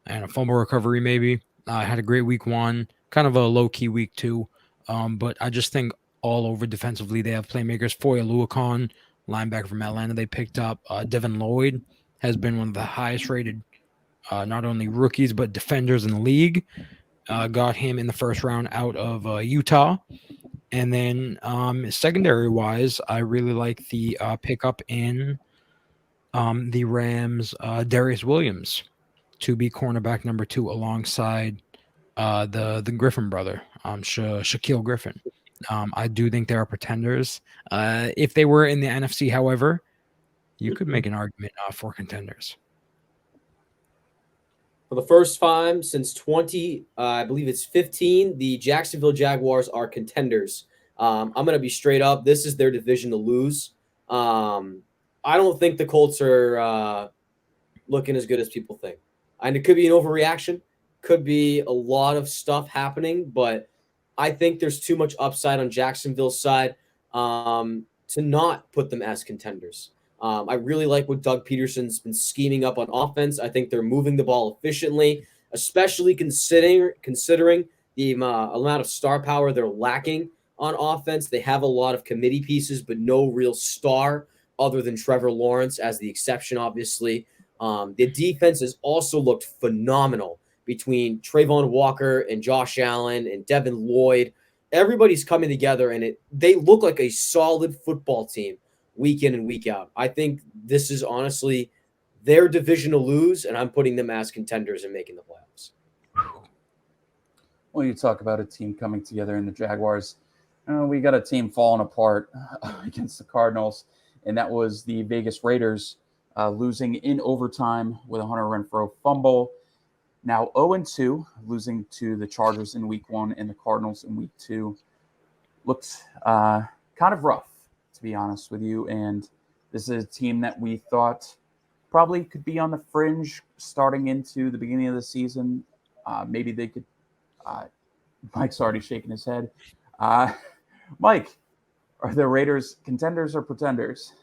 and a fumble recovery maybe. Had a great week 1, kind of a low-key week 2. But I just think all over defensively, they have playmakers. Foye Oluokun, linebacker from Atlanta, they picked up. Devin Lloyd has been one of the highest-rated not only rookies but defenders in the league. Got him in the first round out of Utah. And then secondary wise, I really like the pickup in the Rams, Darius Williams, to be cornerback number 2 alongside the Griffin brother, Shaquille Griffin. I do think they are pretenders. If they were in the NFC, however, you could make an argument for contenders. For the first time since 20, I believe it's 15, the Jacksonville Jaguars are contenders. I'm going to be straight up. This is their division to lose. I don't think the Colts are looking as good as people think. And it could be an overreaction, could be a lot of stuff happening, but I think there's too much upside on Jacksonville's side to not put them as contenders. I really like what Doug Peterson's been scheming up on offense. I think they're moving the ball efficiently, especially considering the amount of star power they're lacking on offense. They have a lot of committee pieces, but no real star other than Trevor Lawrence as the exception, obviously. The defense has also looked phenomenal between Trayvon Walker and Josh Allen and Devin Lloyd. Everybody's coming together, and they look like a solid football team week in and week out. I think this is honestly their division to lose, and I'm putting them as contenders and making the playoffs. When you talk about a team coming together in the Jaguars, we got a team falling apart against the Cardinals, and that was the Vegas Raiders losing in overtime with a Hunter Renfrow fumble. Now 0-2, losing to the Chargers in week 1 and the Cardinals in week 2. Looked kind of rough, to be honest with you. And this is a team that we thought probably could be on the fringe starting into the beginning of the season. Maybe they could. Mike's already shaking his head. Mike, are the Raiders contenders or pretenders?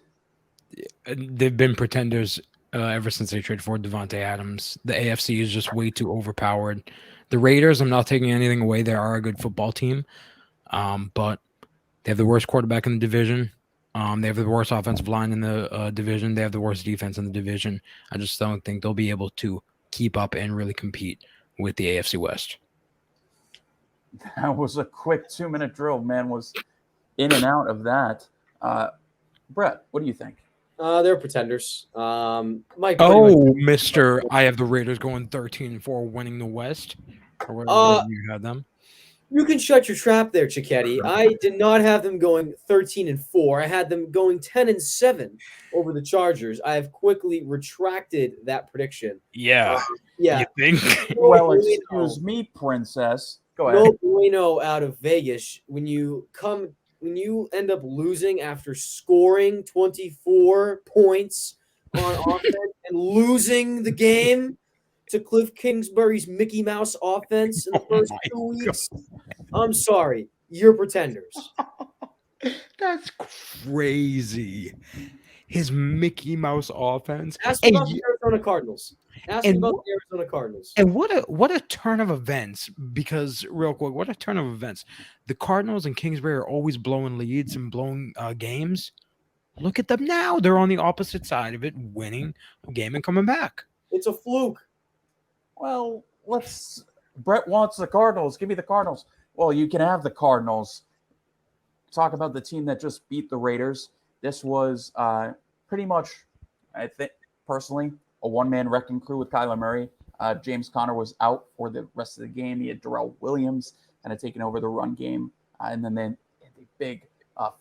They've been pretenders ever since they traded for Devontae Adams. The AFC is just way too overpowered. The Raiders, I'm not taking anything away. They are a good football team, but they have the worst quarterback in the division. They have the worst offensive line in the division. They have the worst defense in the division. I just don't think they'll be able to keep up and really compete with the AFC West. That was a quick 2-minute drill. Man was in and out of that. Brett, what do you think? They're pretenders. Mike. Mister, I have the Raiders going 13-4, winning the West. Or whatever you had them. You can shut your trap there, Cicchetti. I did not have them going 13-4. I had them going 10-7 over the Chargers. I have quickly retracted that prediction. Yeah. You think? Well, excuse me, princess. Go ahead. No bueno out of Vegas when you end up losing after scoring 24 points on offense and losing the game to Cliff Kingsbury's Mickey Mouse offense in the first 2 weeks. I'm sorry. You're pretenders. That's crazy. His Mickey Mouse offense. Ask me about the Arizona Cardinals. And what a turn of events, because real quick, what a turn of events. The Cardinals and Kingsbury are always blowing leads and blowing games. Look at them now. They're on the opposite side of it, winning a game and coming back. It's a fluke. Well, Brett wants the Cardinals. Give me the Cardinals. Well, you can have the Cardinals. Talk about the team that just beat the Raiders. This was pretty much, I think, personally, a one-man wrecking crew with Kyler Murray. James Conner was out for the rest of the game. He had Darrell Williams kind of taking over the run game. And then the big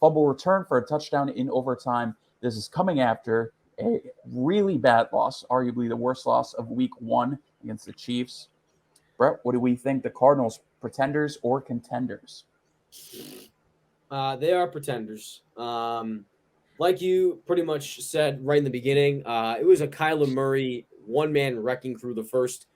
fumble return for a touchdown in overtime. This is coming after a really bad loss, arguably the worst loss of week 1 against the Chiefs. Brett, what do we think? The Cardinals, pretenders or contenders? They are pretenders. Like you pretty much said right in the beginning, it was a Kyler Murray one-man wrecking crew the first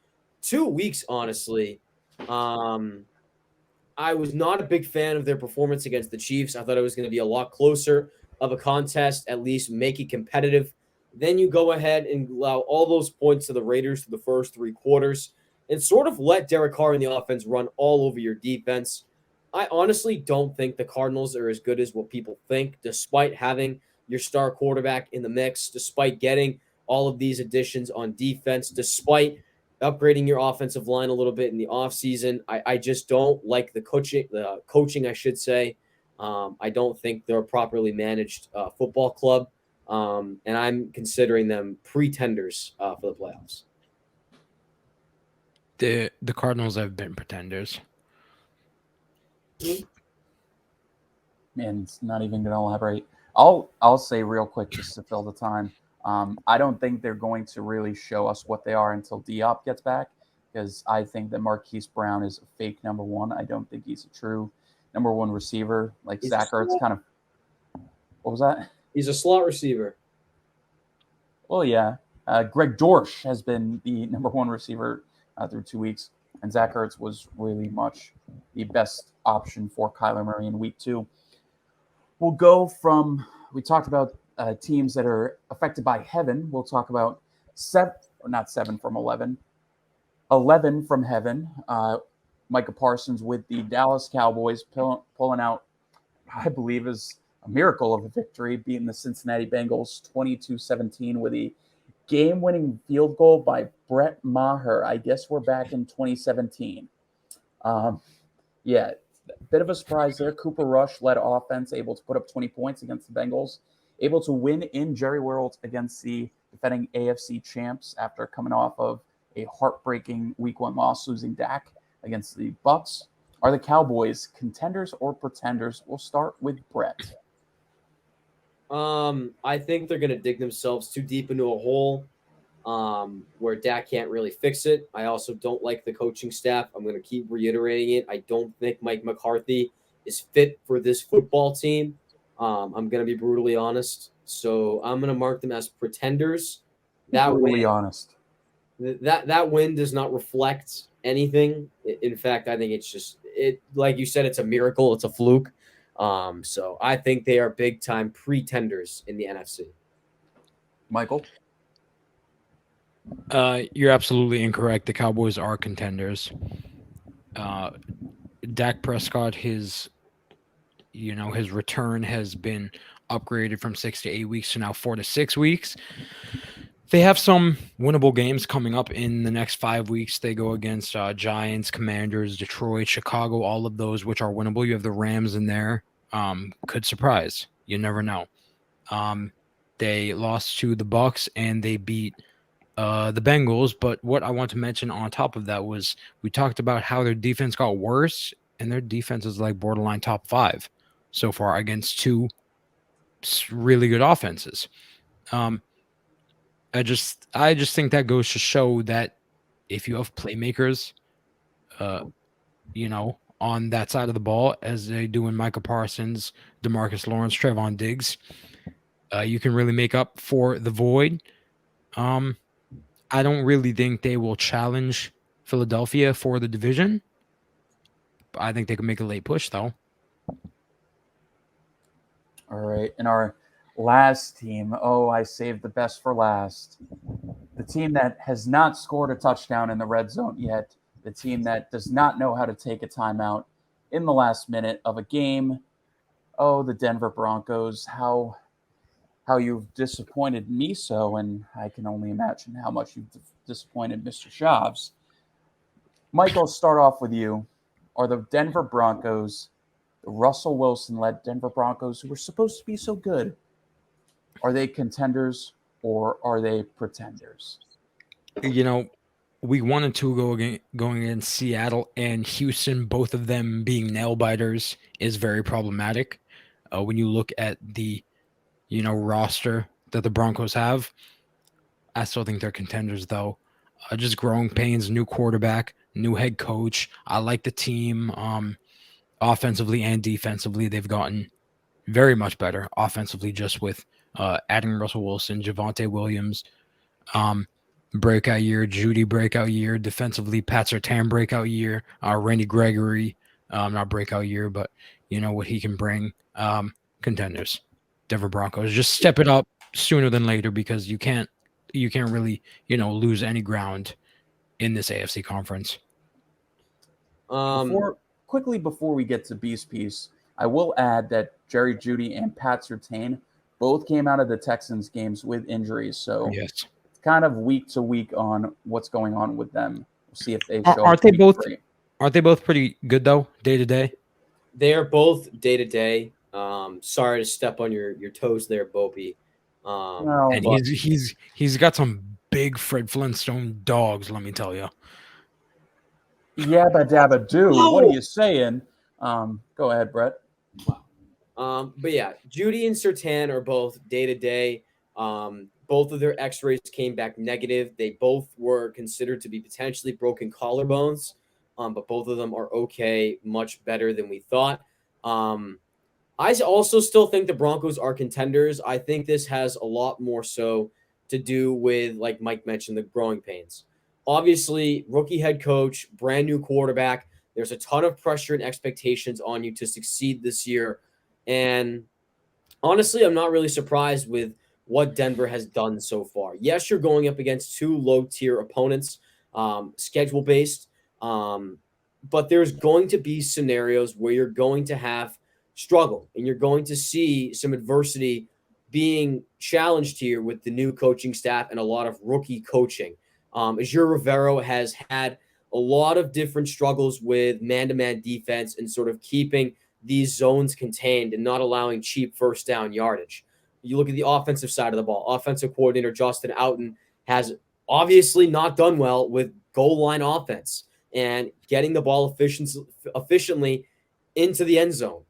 2 weeks, honestly. I was not a big fan of their performance against the Chiefs. I thought it was going to be a lot closer of a contest, at least make it competitive. Then you go ahead and allow all those points to the Raiders for the first 3 quarters and sort of let Derek Carr in the offense run all over your defense. I honestly don't think the Cardinals are as good as what people think, despite having your star quarterback in the mix, despite getting all of these additions on defense, despite upgrading your offensive line a little bit in the offseason. I just don't like the coaching, I should say. I don't think they're a properly managed football club. And I'm considering them pretenders for the playoffs. The Cardinals have been pretenders. Man, it's not even going to elaborate. I'll say real quick just to fill the time. I don't think they're going to really show us what they are until Diop gets back, because I think that Marquise Brown is a fake number one. I don't think he's a true number one receiver. Like Zach Ertz kind of. What was that? He's a slot receiver. Well, yeah. Greg Dortch has been the number one receiver through 2 weeks, and Zach Ertz was really much the best option for Kyler Murray in week 2. We'll go from, we talked about teams that are affected by heaven. We'll talk about 7 from 11. 11 from heaven. Micah Parsons with the Dallas Cowboys pulling out, I believe, is a miracle of a victory, beating the Cincinnati Bengals 22-17 with a game-winning field goal by Brett Maher. I guess we're back in 2017. Yeah, bit of a surprise there. Cooper Rush led offense, able to put up 20 points against the Bengals, able to win in Jerry World against the defending AFC champs after coming off of a heartbreaking Week 1 loss, losing Dak against the Bucs. Are the Cowboys contenders or pretenders? We'll start with Brett. I think they're going to dig themselves too deep into a hole where Dak can't really fix it. I also don't like the coaching staff. I'm going to keep reiterating it. I don't think Mike McCarthy is fit for this football team. I'm going to be brutally honest. So I'm going to mark them as pretenders. That brutally honest. That win does not reflect anything. In fact, I think it's just like you said, it's a miracle. It's a fluke. So I think they are big time pretenders in the NFC. Michael? You're absolutely incorrect. The Cowboys are contenders. Dak Prescott, his return has been upgraded from 6 to 8 weeks to now 4 to 6 weeks. They have some winnable games coming up in the next 5 weeks. They go against Giants, Commanders, Detroit, Chicago, all of those which are winnable. You have the Rams in there. Could surprise. You never know. They lost to the Bucs and they beat the Bengals. But what I want to mention on top of that was we talked about how their defense got worse, and their defense is like borderline top 5 so far against 2 really good offenses. I just think that goes to show that if you have playmakers, on that side of the ball, as they do in Micah Parsons, DeMarcus Lawrence, Trevon Diggs, you can really make up for the void. I don't really think they will challenge Philadelphia for the division. I think they can make a late push, though. All right. And our last team, I saved the best for last. The team that has not scored a touchdown in the red zone yet. The team that does not know how to take a timeout in the last minute of a game. The Denver Broncos. How you've disappointed me so, and I can only imagine how much you've disappointed Mr. Shavs. Michael, start off with you. Are the Denver Broncos, the Russell Wilson-led Denver Broncos, who were supposed to be so good, are they contenders or are they pretenders? Week 1 and 2 going against Seattle and Houston, both of them being nail biters, is very problematic. When you look at the roster that the Broncos have, I still think they're contenders, though. Just growing pains, new quarterback, new head coach. I like the team offensively and defensively. They've gotten very much better offensively just with adding Russell Wilson, Javonte Williams, breakout year, Judy breakout year, defensively, Pat Surtain breakout year, Randy Gregory, not breakout year, but what he can bring. Contenders, Denver Broncos. Just step it up sooner than later because you can't really lose any ground in this AFC conference. Before we get to Beast Piece, I will add that Jerry Jeudy and Pat Surtain both came out of the Texans games with injuries, so yes, it's kind of week to week on what's going on with them. We'll see if they Are- show Aren't up they week both? 3. Aren't they both pretty good though, day to day? They are both day to day. Sorry to step on your toes there, Bopey. No, And but he's got some big Fred Flintstone dogs. Let me tell you. yabba dabba do. What are you saying? Go ahead, Brett. But yeah, Judy and Sertan are both day to day. Both of their X-rays came back negative. They both were considered to be potentially broken collarbones, but both of them are okay, much better than we thought. I also still think the Broncos are contenders. I think this has a lot more so to do with, like Mike mentioned, the growing pains. Obviously, rookie head coach, brand new quarterback. There's a ton of pressure and expectations on you to succeed this year. And honestly, I'm not really surprised with what Denver has done so far. Yes, you're going up against two low tier opponents, schedule based, but there's going to be scenarios where you're going to have struggle and you're going to see some adversity being challenged here with the new coaching staff and a lot of rookie coaching. Azure Rivero has had a lot of different struggles with man to man defense and sort of keeping these zones contained and not allowing cheap first down yardage. You look at the offensive side of the ball. Offensive coordinator Justin Outen has obviously not done well with goal line offense and getting the ball efficiently into the end zone.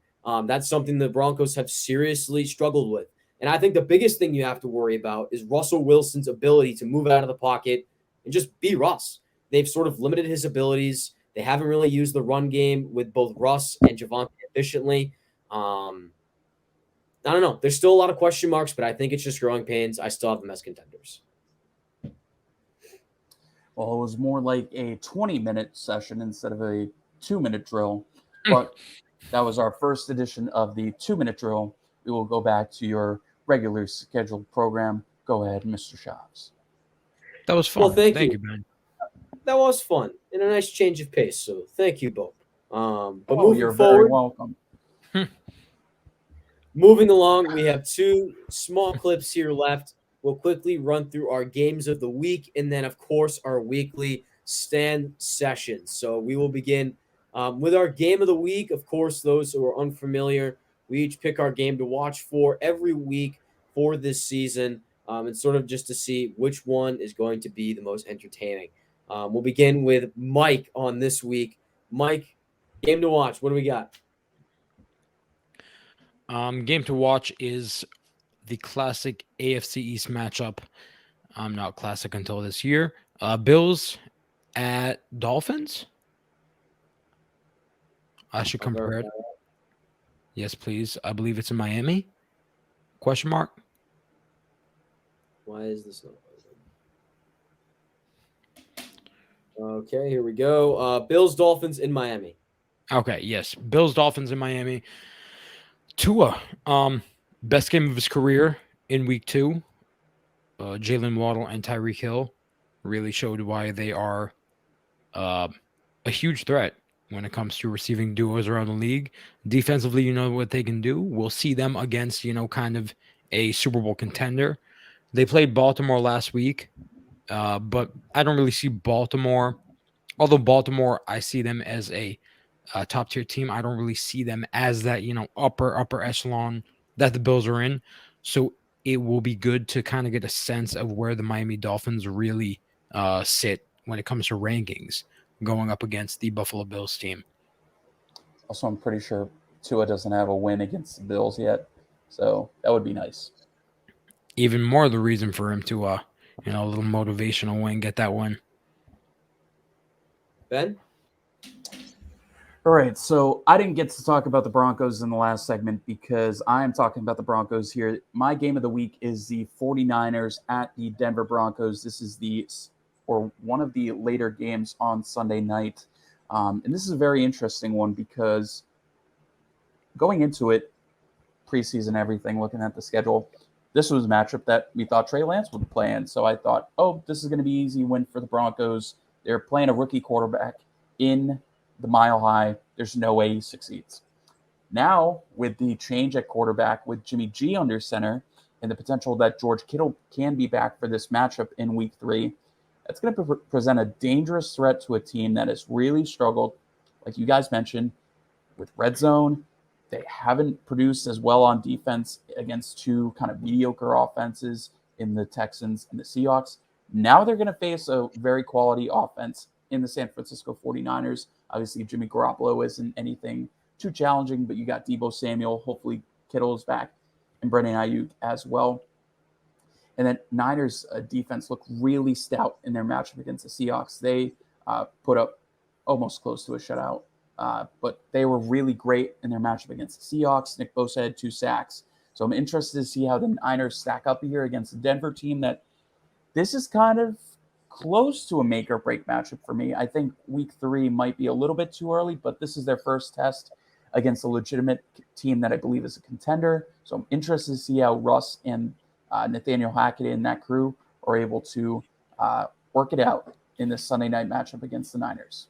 That's something the Broncos have seriously struggled with. And I think the biggest thing you have to worry about is Russell Wilson's ability to move out of the pocket and just be Russ. They've sort of limited his abilities. They haven't really used the run game with both Russ and Javonte efficiently. I don't know. There's still a lot of question marks, but I think it's just growing pains. I still have them as contenders. Well, it was more like a 20-minute session instead of a 2-minute drill. But that was our first edition of the 2-minute drill. We will go back to your regular scheduled program. Go ahead, Mr. Shops. That was fun. Well, thank you, man. That was fun and a nice change of pace. So thank you both. But You're moving very forward, welcome. moving along, we have two small clips here left. We'll quickly run through our games of the week and then, of course, our weekly stand sessions. So we will begin with our game of the week. Of course, those who are unfamiliar, we each pick our game to watch for every week for this season and sort of just to see which one is going to be the most entertaining. We'll begin with Mike on this week. Mike, game to watch. What do we got? Game to watch is the classic AFC East matchup. Not classic until this year. Bills at Dolphins. I should compare it. Yes, please. I believe it's in Miami. Question mark. Why is this not open? Okay, here we go. Bills, Dolphins in Miami. Okay, yes. Bills, Dolphins in Miami. Tua, best game of his career in week 2. Jalen Waddle and Tyreek Hill really showed why they are a huge threat when it comes to receiving duos around the league. Defensively, you know what they can do. We'll see them against, kind of a Super Bowl contender. They played Baltimore last week, but I don't really see Baltimore. Although Baltimore, I see them as a top tier team. I don't really see them as that, upper echelon that the Bills are in. So it will be good to kind of get a sense of where the Miami Dolphins really sit when it comes to rankings going up against the Buffalo Bills team. Also, I'm pretty sure Tua doesn't have a win against the Bills yet. So that would be nice. Even more the reason for him to, a little motivational win, get that win. Ben? All right, so I didn't get to talk about the Broncos in the last segment because I am talking about the Broncos here. My game of the week is the 49ers at the Denver Broncos. This is one of the later games on Sunday night. And this is a very interesting one because going into it, preseason, everything, looking at the schedule, this was a matchup that we thought Trey Lance would play in. So I thought, this is going to be an easy win for the Broncos. They're playing a rookie quarterback in the Mile High. There's no way he succeeds. Now, with the change at quarterback with Jimmy G under center, and the potential that George Kittle can be back for this matchup in week 3, that's going to present a dangerous threat to a team that has really struggled, like you guys mentioned, with red zone. They haven't produced as well on defense against two kind of mediocre offenses in the Texans and the Seahawks. Now they're going to face a very quality offense in the San Francisco 49ers. Obviously, Jimmy Garoppolo isn't anything too challenging, but you got Deebo Samuel. Hopefully, Kittle is back, and Brandon Ayuk as well. And then Niners defense looked really stout in their matchup against the Seahawks. They put up almost close to a shutout, but they were really great in their matchup against the Seahawks. Nick Bosa had 2 sacks. So I'm interested to see how the Niners stack up here against the Denver team that this is kind of close to a make or break matchup for me. I think week 3 might be a little bit too early, but this is their first test against a legitimate team that I believe is a contender. So I'm interested to see how Russ and Nathaniel Hackett and that crew are able to work it out in this Sunday night matchup against the Niners.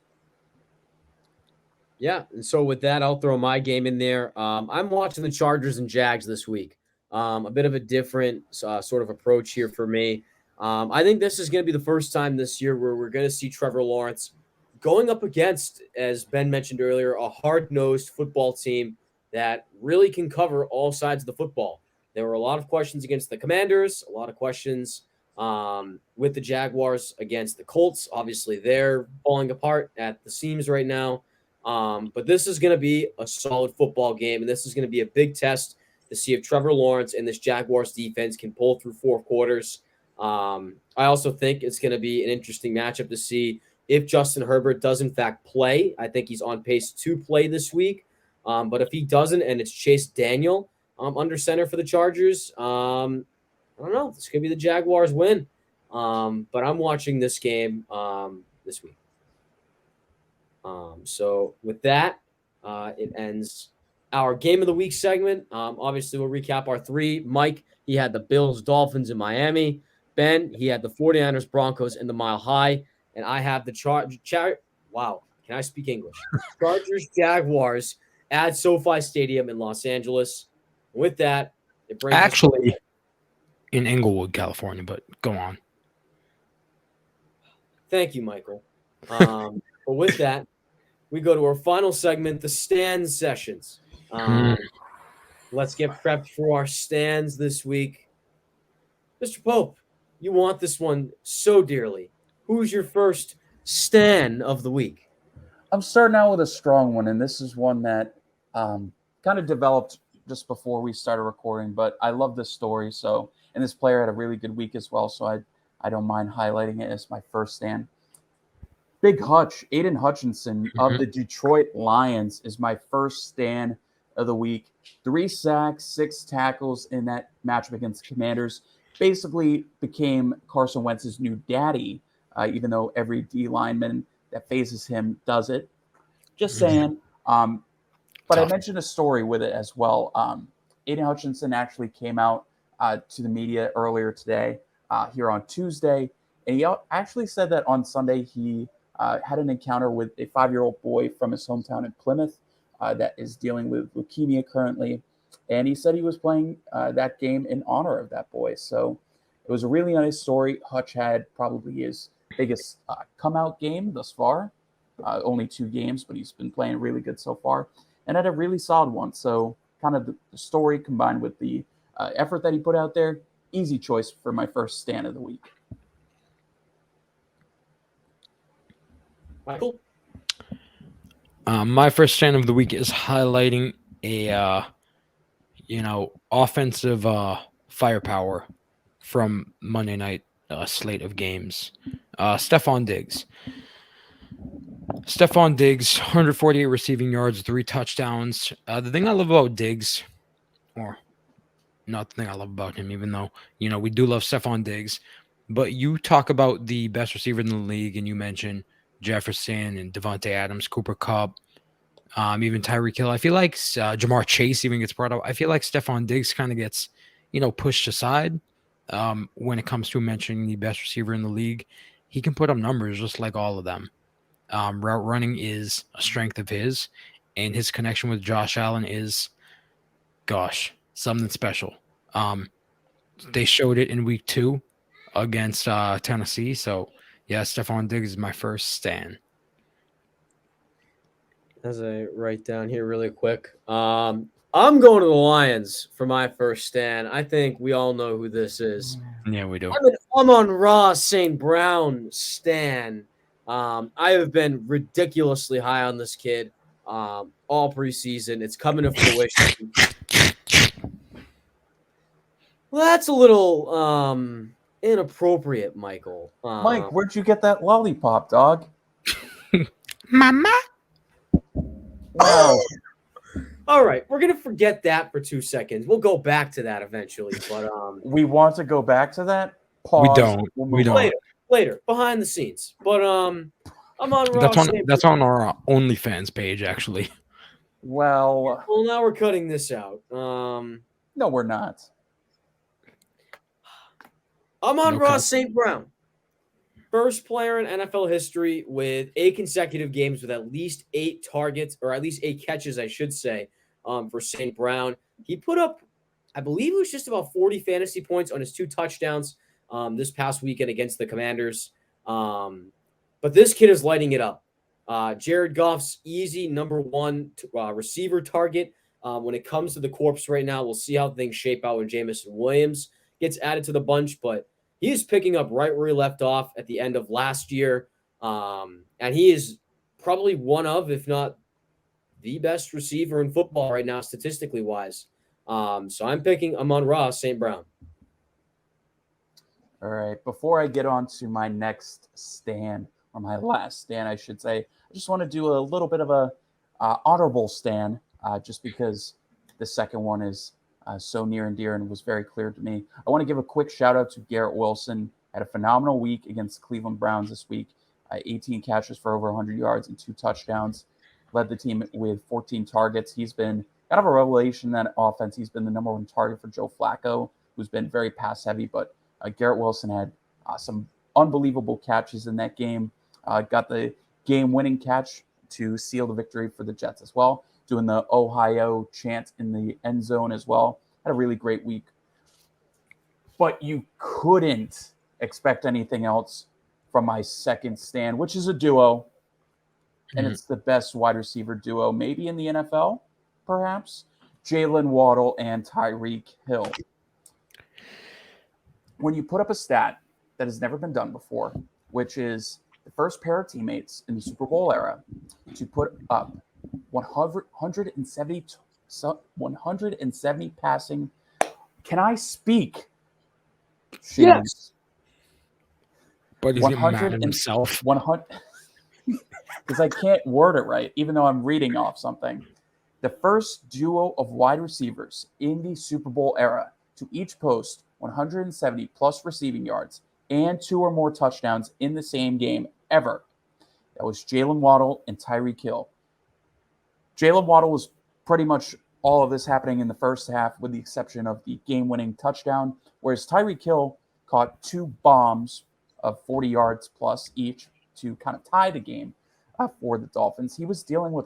Yeah, and so with that, I'll throw my game in there. I'm watching the Chargers and Jags this week. A bit of a different sort of approach here for me. I think this is going to be the first time this year where we're going to see Trevor Lawrence going up against, as Ben mentioned earlier, a hard-nosed football team that really can cover all sides of the football. There were a lot of questions against the Commanders, a lot of questions with the Jaguars against the Colts. Obviously, they're falling apart at the seams right now. But this is going to be a solid football game, and this is going to be a big test to see if Trevor Lawrence and this Jaguars defense can pull through 4 quarters. I also think it's going to be an interesting matchup to see if Justin Herbert does in fact play. I think he's on pace to play this week. But if he doesn't and it's Chase Daniel under center for the Chargers, I don't know. This could be the Jaguars win. But I'm watching this game this week. So with that, it ends our Game of the Week segment. Obviously, we'll recap our 3. Mike, he had the Bills, Dolphins in Miami. Ben, he had the 49ers, Broncos in the Mile High. And I have the Wow, can I speak English? Chargers, Jaguars at SoFi Stadium in Los Angeles. And with that, it brings actually in Inglewood, California, but go on. Thank you, Michael. But with that, we go to our final segment, the stand sessions. Let's get prepped for our stands this week. Mr. Pope, you want this one so dearly. Who's your first stan of the week? I'm starting out with a strong one, and this is one that kind of developed just before we started recording, but I love this story. So, and this player had a really good week as well, so I don't mind highlighting it as my first stan. Big Hutch, Aiden Hutchinson of the Detroit Lions is my first stan of the week. 3 sacks, 6 tackles in that matchup against the Commanders. Basically became Carson Wentz's new daddy, even though every D lineman that faces him does it. Just saying. But I mentioned a story with it as well. Aiden Hutchinson actually came out to the media earlier today, here on Tuesday, and he actually said that on Sunday he had an encounter with a 5-year-old boy from his hometown in Plymouth that is dealing with leukemia currently. And he said he was playing that game in honor of that boy. So it was a really nice story. Hutch had probably his biggest come-out game thus far. Only 2 games, but he's been playing really good so far. And had a really solid one. So kind of the story combined with the effort that he put out there, easy choice for my first stand of the week. Michael? My first stand of the week is highlighting a offensive firepower from Monday night slate of games. Stephon Diggs. Stephon Diggs, 148 receiving yards, 3 touchdowns. The thing I love about Diggs, or not the thing I love about him, even though, we do love Stephon Diggs, but you talk about the best receiver in the league, and you mention Jefferson and Devontae Adams, Cooper Kupp, even Tyreek Hill. I feel like Jamar Chase even gets brought up. I feel like Stephon Diggs kind of gets, pushed aside when it comes to mentioning the best receiver in the league. He can put up numbers just like all of them. Route running is a strength of his, and his connection with Josh Allen is, something special. They showed it in week 2 against Tennessee. So yeah, Stephon Diggs is my first stan. As I write down here really quick, I'm going to the Lions for my first stand. I think we all know who this is. Yeah, we do. I'm an Amon-Ra St. Brown stan. I have been ridiculously high on this kid all preseason. It's coming to fruition. Well, that's a little inappropriate, Michael. Mike, where'd you get that lollipop, dog? Mama. Wow. All right, we're gonna forget that for 2 seconds. We'll go back to that eventually, but We want to go back to that. Pause. We don't. We'll We move don't. on. later, behind the scenes. But I'm on That's Ross. on our OnlyFans page, actually. Well, Now we're cutting this out. no, we're not. I'm on No Ross cut. St. Brown. First player in NFL history with 8 consecutive games with at least 8 targets, or at least 8 catches, I should say, for St. Brown. He put up, I believe it was just about 40 fantasy points on his 2 touchdowns this past weekend against the Commanders. But this kid is lighting it up. Jared Goff's easy number 1 receiver target. When it comes to the corpse right now, we'll see how things shape out when Jamison Williams gets added to the bunch, but he is picking up right where he left off at the end of last year. And he is probably one of, if not the best receiver in football right now, statistically wise. So I'm picking Amon-Ra St. Brown. All right. Before I get on to my next stand, or my last stand, I should say, I just want to do a little bit of a honorable stand, just because the second one is so near and dear and was very clear to me. I want to give a quick shout out to Garrett Wilson. Had a phenomenal week against the Cleveland Browns this week. 18 catches for over 100 yards and 2 touchdowns. Led the team with 14 targets. He's been kind of a revelation in that offense. He's been the number 1 target for Joe Flacco, who's been very pass heavy. But Garrett Wilson had some unbelievable catches in that game. Got the game-winning catch to seal the victory for the Jets as well, doing the Ohio chant in the end zone as well. Had a really great week. But you couldn't expect anything else from my second stand, which is a duo. And it's the best wide receiver duo, maybe in the NFL, perhaps. Jalen Waddle and Tyreek Hill. When you put up a stat that has never been done before, which is the first pair of teammates in the Super Bowl era to put up 170 passing. Can I speak? Yes. But he's getting mad at himself. 100 because I can't word it right, even though I'm reading off something. The first duo of wide receivers in the Super Bowl era to each post 170 plus receiving yards and 2 or more touchdowns in the same game ever. That was Jalen Waddle and Tyreek Hill. Jalen Waddle was pretty much all of this happening in the first half, with the exception of the game-winning touchdown, whereas Tyreek Hill caught 2 bombs of 40 yards plus each to kind of tie the game for the Dolphins. He was dealing with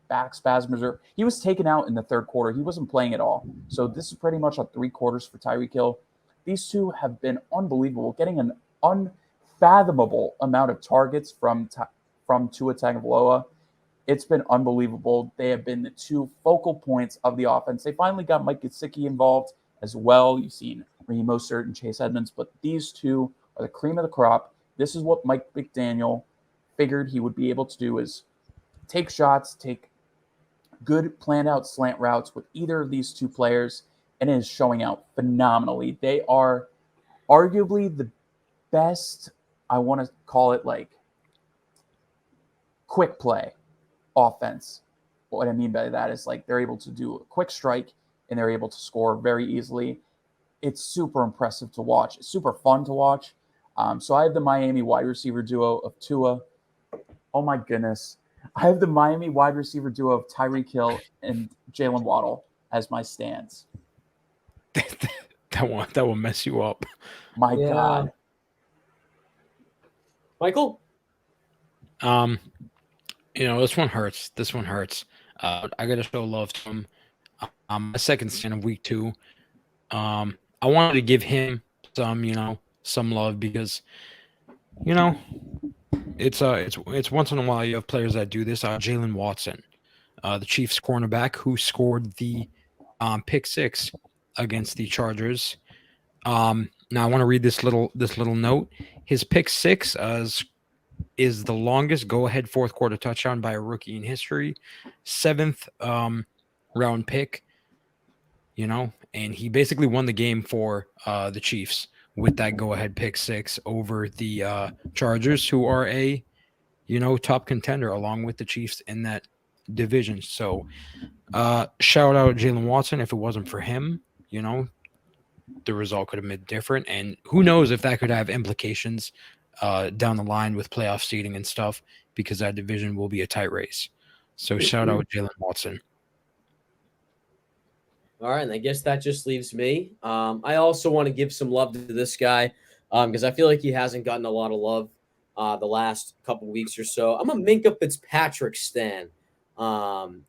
back spasms, or he was taken out in the third quarter. He wasn't playing at all. So this is pretty much 3 quarters for Tyreek Hill. These two have been unbelievable, getting an unfathomable amount of targets from Tua Tagovailoa. It's been unbelievable. They have been the 2 focal points of the offense. They finally got Mike Gesicki involved as well. You've seen Raheem Mostert and Chase Edmonds, but these 2 are the cream of the crop. This is what Mike McDaniel figured he would be able to do, is take shots, take good planned out slant routes with either of these 2 players, and it is showing out phenomenally. They are arguably the best, I want to call it quick play offense. What I mean by that is they're able to do a quick strike and they're able to score very easily. It's super impressive to watch. It's super fun to watch. So I have the Miami wide receiver duo of Tua. Oh my goodness. I have the Miami wide receiver duo of Tyreek Hill and Jalen Waddle as my stands. That will mess you up. My God. Michael? This one hurts. I got to show love to him. My second stand of week 2 I wanted to give him some love because you know it's once in a while you have players that do this. Jalen Watson, the Chiefs cornerback who scored the pick six against the Chargers. Now I want to read this little note. His pick six is the longest go-ahead fourth quarter touchdown by a rookie in history, seventh round pick. And he basically won the game for the Chiefs with that go-ahead pick six over the Chargers, who are a top contender along with the Chiefs in that division. So shout out Jalen Watson. If it wasn't for him, the result could have been different. And who knows if that could have implications down the line with playoff seeding and stuff, because that division will be a tight race. So shout out Jalen Watson. All right, and I guess that just leaves me. I also want to give some love to this guy because I feel like he hasn't gotten a lot of love the last couple weeks or so. I'm a Minka Fitzpatrick stan.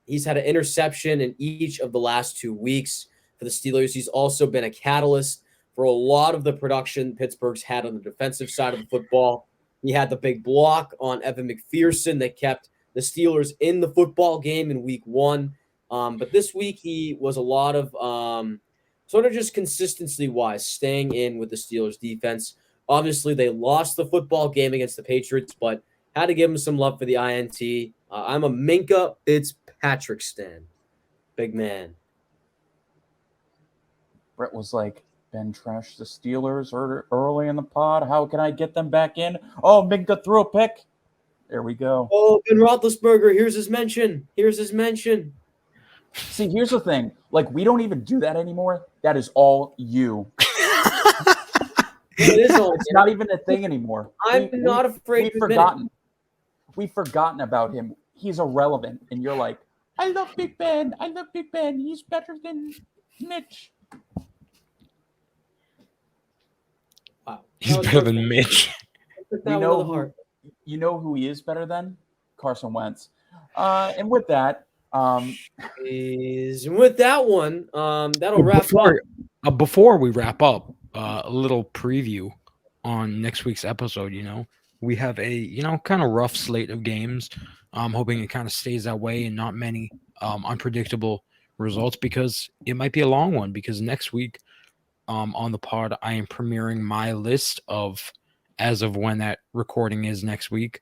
He's had an interception in each of the last 2 weeks for the Steelers. He's also been a catalyst for a lot of the production Pittsburgh's had on the defensive side of the football. He had the big block on Evan McPherson that kept the Steelers in the football game in week 1. But this week he was a lot of sort of just consistency-wise staying in with the Steelers defense. Obviously, they lost the football game against the Patriots, but had to give him some love for the INT. I'm a Minka Fitzpatrick stan. Big man. Brett was like, Ben trashed the Steelers early in the pod. How can I get them back in? Oh, Minka threw a pick. There we go. Oh, Ben Roethlisberger, here's his mention. See, here's the thing. Like, we don't even do that anymore. That is all you. It is all It's not even a thing anymore. I'm not afraid to admit it. We've forgotten about him. He's irrelevant. And you're like, I love Big Ben. He's better than Mitch. Wow. He's better than Mitch. You know who he is better than? Carson Wentz. And with that, with that one, that'll wrap up. Before we wrap up, a little preview on next week's episode. We have a kind of rough slate of games. I'm hoping it kind of stays that way and not many unpredictable results, because it might be a long one. Because next week, on the pod, I am premiering my list of, as of when that recording is next week,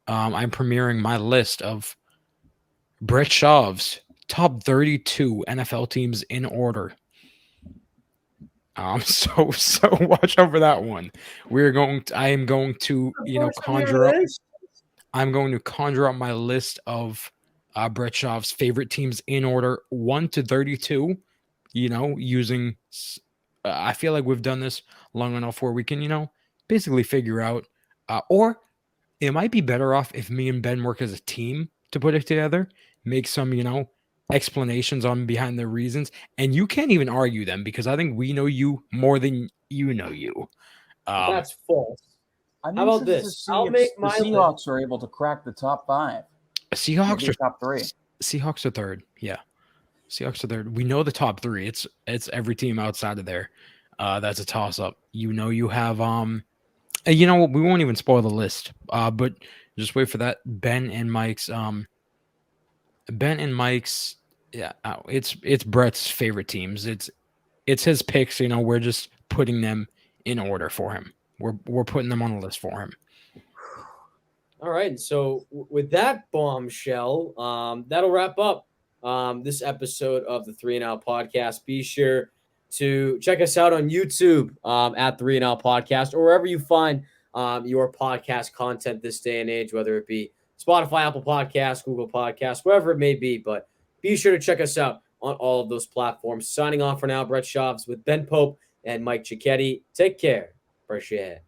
I'm premiering my list of Brett Schaub's top 32 NFL teams in order. So watch out for that one. I am going to conjure up. I'm going to conjure up my list of Brett Schaub's favorite teams in order 1 to 32. Using. I feel like we've done this long enough where we can, basically figure out, or it might be better off if me and Ben work as a team to put it together, make some, explanations on behind the reasons, and you can't even argue them because I think we know you more than you know you. That's false. How about this? I'll make my Seahawks are able to crack the top 5. Seahawks are top 3. Seahawks are third. Yeah. Seahawks are third. We know the top 3. It's every team outside of there. That's a toss up. You have we won't even spoil the list. But just wait for that. Ben and Mike's yeah, it's Brett's favorite teams. It's his picks, we're just putting them in order for him. We're putting them on the list for him. All right. So with that bombshell, that'll wrap up this episode of the 3 and Out podcast. Be sure to check us out on YouTube at 3 and Out podcast, or wherever you find your podcast content this day and age, whether it be Spotify, Apple Podcasts, Google Podcasts, wherever it may be. But be sure to check us out on all of those platforms. Signing off for now, Brett Schaubs with Ben Pope and Mike Cicchetti. Take care. Appreciate it.